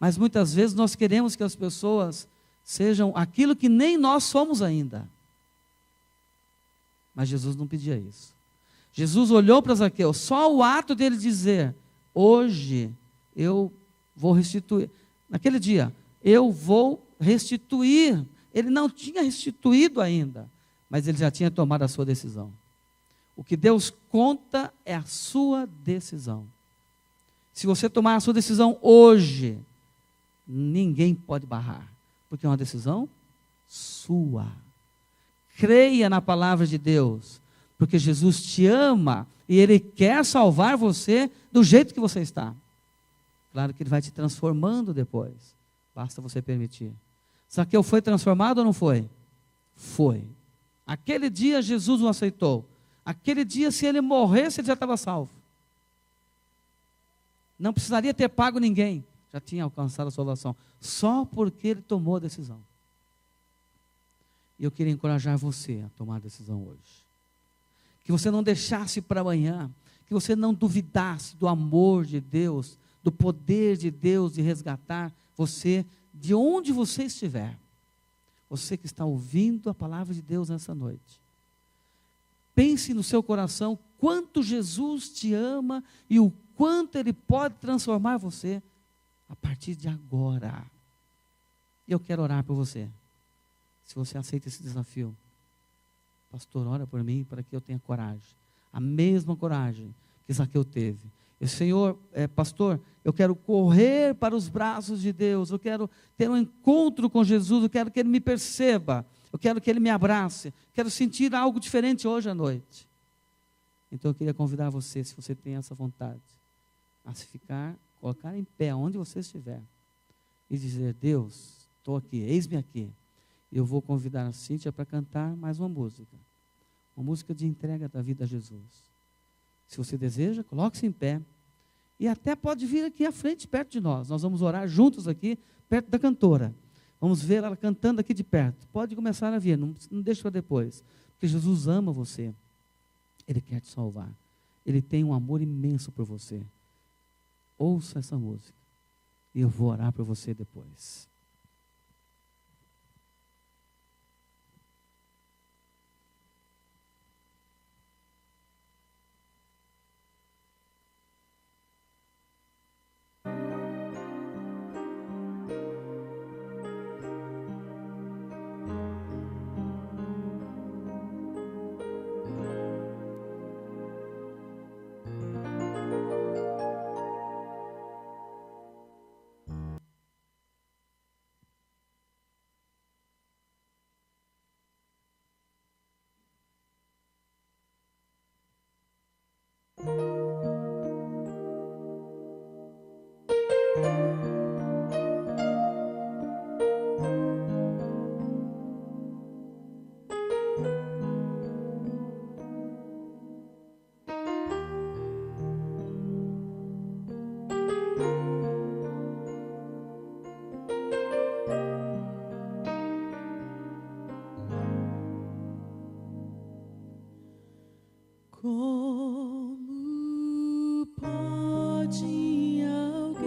Mas muitas vezes nós queremos que as pessoas sejam aquilo que nem nós somos ainda. Mas Jesus não pedia isso. Jesus olhou para Zaqueu, só o ato dele dizer: hoje eu vou restituir. Naquele dia, eu vou restituir. Ele não tinha restituído ainda, mas ele já tinha tomado a sua decisão. O que Deus conta é a sua decisão. Se você tomar a sua decisão hoje, ninguém pode barrar, porque é uma decisão sua. Creia na palavra de Deus, porque Jesus te ama e Ele quer salvar você do jeito que você está. Claro que Ele vai te transformando depois, basta você permitir. Zaqueu foi transformado ou não foi? Foi. Aquele dia Jesus o aceitou. Aquele dia, se ele morresse, ele já estava salvo. Não precisaria ter pago ninguém. Já tinha alcançado a salvação. Só porque ele tomou a decisão. E eu queria encorajar você a tomar a decisão hoje. Que você não deixasse para amanhã. Que você não duvidasse do amor de Deus, do poder de Deus de resgatar você de onde você estiver. Você que está ouvindo a palavra de Deus nessa noite. Pense no seu coração quanto Jesus te ama e o quanto Ele pode transformar você a partir de agora. E eu quero orar por você. Se você aceita esse desafio, pastor, ora por mim para que eu tenha coragem. A mesma coragem que Zaqueu teve. E, Senhor, pastor, eu quero correr para os braços de Deus. Eu quero ter um encontro com Jesus. Eu quero que Ele me perceba. Eu quero que Ele me abrace. Quero sentir algo diferente hoje à noite. Então eu queria convidar você, se você tem essa vontade, a se colocar em pé, onde você estiver, e dizer: Deus, estou aqui, eis-me aqui. Eu vou convidar a Cíntia para cantar mais uma música de entrega da vida a Jesus. Se você deseja, coloque-se em pé, e até pode vir aqui à frente, perto de nós. Nós vamos orar juntos aqui, perto da cantora. Vamos ver ela cantando aqui de perto. Pode começar a vir, não deixe para depois, porque Jesus ama você. Ele quer te salvar. Ele tem um amor imenso por você. Ouça essa música, e eu vou orar por você depois. Como pode alguém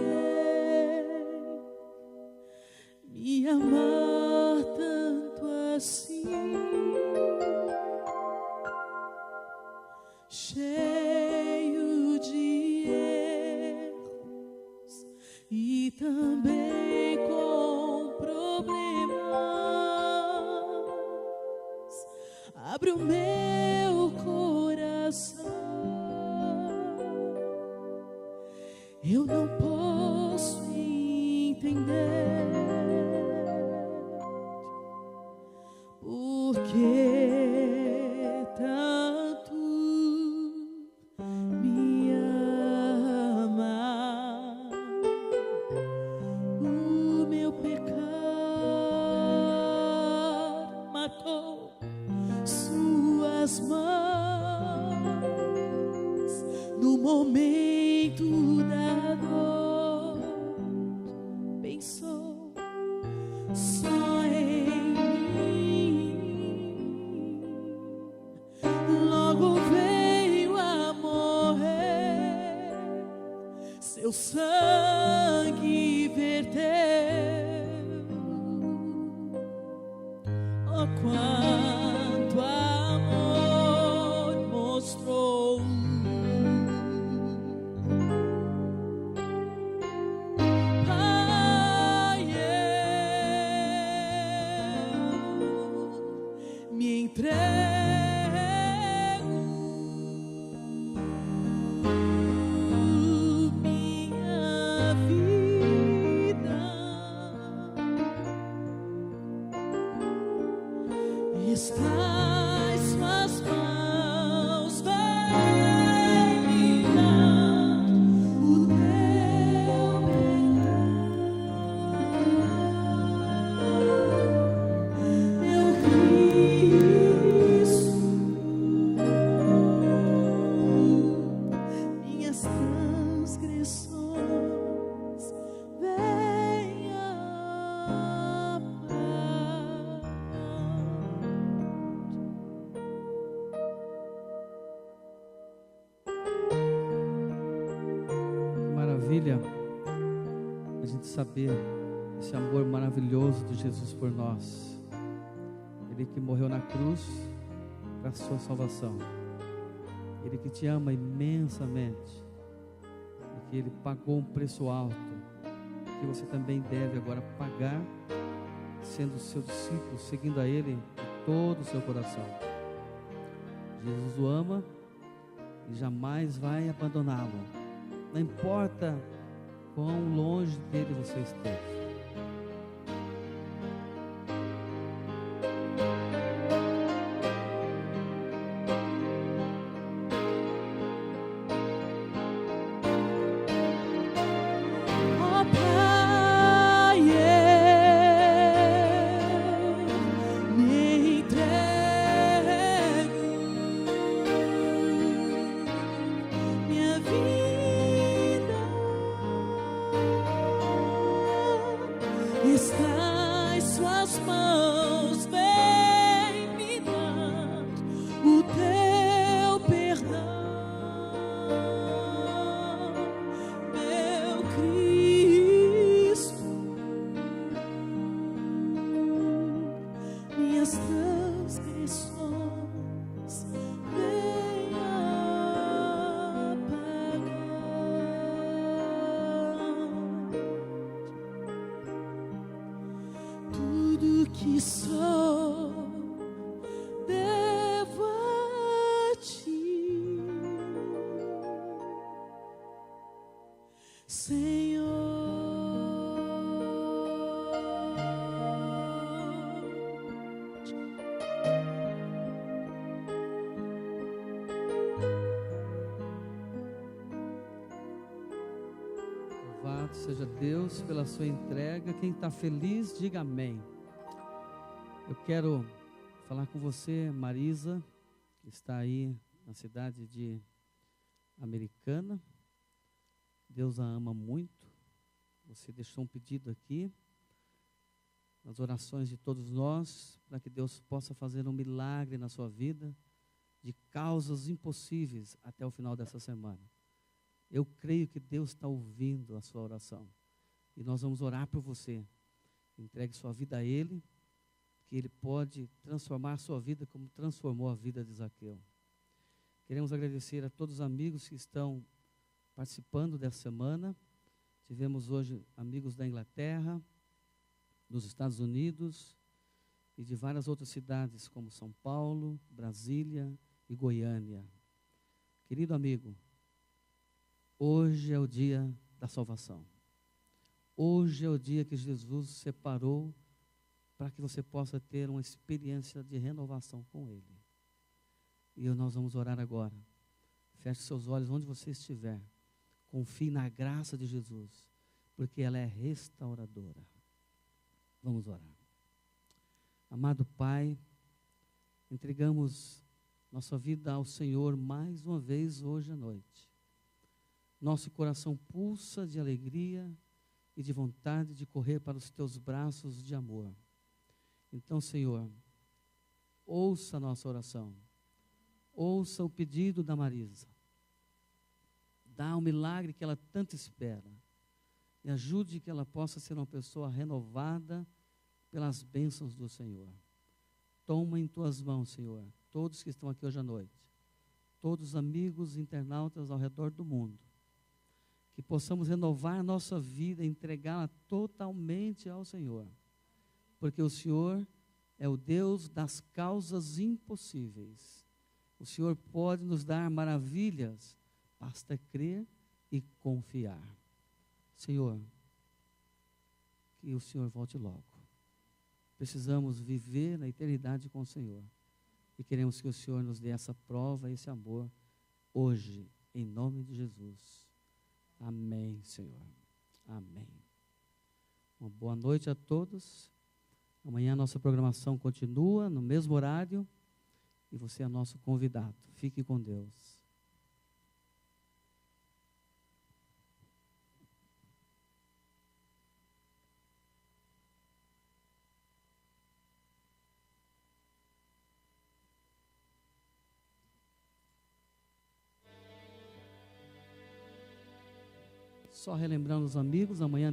me amar tanto assim, cheio de erros e também com problemas? Abre o meu coração, eu não posso entender por que tanto me ama. O meu pecado matou suas mãos no momento da dor. Pensou só em mim, logo veio a morrer, seu sangue verteu. Oh, quanto amor mostrou. Pai, eu me entrego. Minha vida está em suas mãos. Vai me dar o teu perdão. Eu vi maravilha a gente saber esse amor maravilhoso de Jesus por nós. Ele que morreu na cruz para a sua salvação. Ele que te ama imensamente. E que Ele pagou um preço alto, que você também deve agora pagar, sendo seu discípulo, seguindo a Ele de todo o seu coração. Jesus o ama e jamais vai abandoná-lo. Não importa quão longe dele você esteja. Ó Pai, eu me entrego, minha vida está em suas mãos, vem me dar o teu perdão, meu Cristo, minhas transgressões venha apagar. Tudo que sou devo a ti, Louvado seja Deus pela sua entrega. Quem está feliz, diga amém. Eu quero falar com você, Marisa, que está aí na cidade de Americana. Deus a ama muito. Você deixou um pedido aqui, nas orações de todos nós, para que Deus possa fazer um milagre na sua vida, de causas impossíveis até o final dessa semana. Eu creio que Deus está ouvindo a sua oração. E nós vamos orar por você. Entregue sua vida a Ele, que Ele pode transformar a sua vida como transformou a vida de Zaqueu. Queremos agradecer a todos os amigos que estão participando dessa semana. Tivemos hoje amigos da Inglaterra, dos Estados Unidos e de várias outras cidades, como São Paulo, Brasília e Goiânia. Querido amigo, hoje é o dia da salvação. Hoje é o dia que Jesus separou para que você possa ter uma experiência de renovação com Ele. E nós vamos orar agora. Feche seus olhos onde você estiver. Confie na graça de Jesus, porque ela é restauradora. Vamos orar. Amado Pai, entregamos nossa vida ao Senhor mais uma vez hoje à noite. Nosso coração pulsa de alegria e de vontade de correr para os teus braços de amor. Então, Senhor, ouça a nossa oração. Ouça o pedido da Marisa. Dá o milagre que ela tanto espera. E ajude que ela possa ser uma pessoa renovada pelas bênçãos do Senhor. Toma em tuas mãos, Senhor, todos que estão aqui hoje à noite. Todos os amigos internautas ao redor do mundo. Que possamos renovar nossa vida e entregá-la totalmente ao Senhor. Porque o Senhor é o Deus das causas impossíveis. O Senhor pode nos dar maravilhas, basta crer e confiar. Senhor, que o Senhor volte logo. Precisamos viver na eternidade com o Senhor. E queremos que o Senhor nos dê essa prova, esse amor, hoje, em nome de Jesus. Amém, Senhor. Amém. Uma boa noite a todos. Amanhã a nossa programação continua no mesmo horário. E você é nosso convidado. Fique com Deus. Só relembrando os amigos, amanhã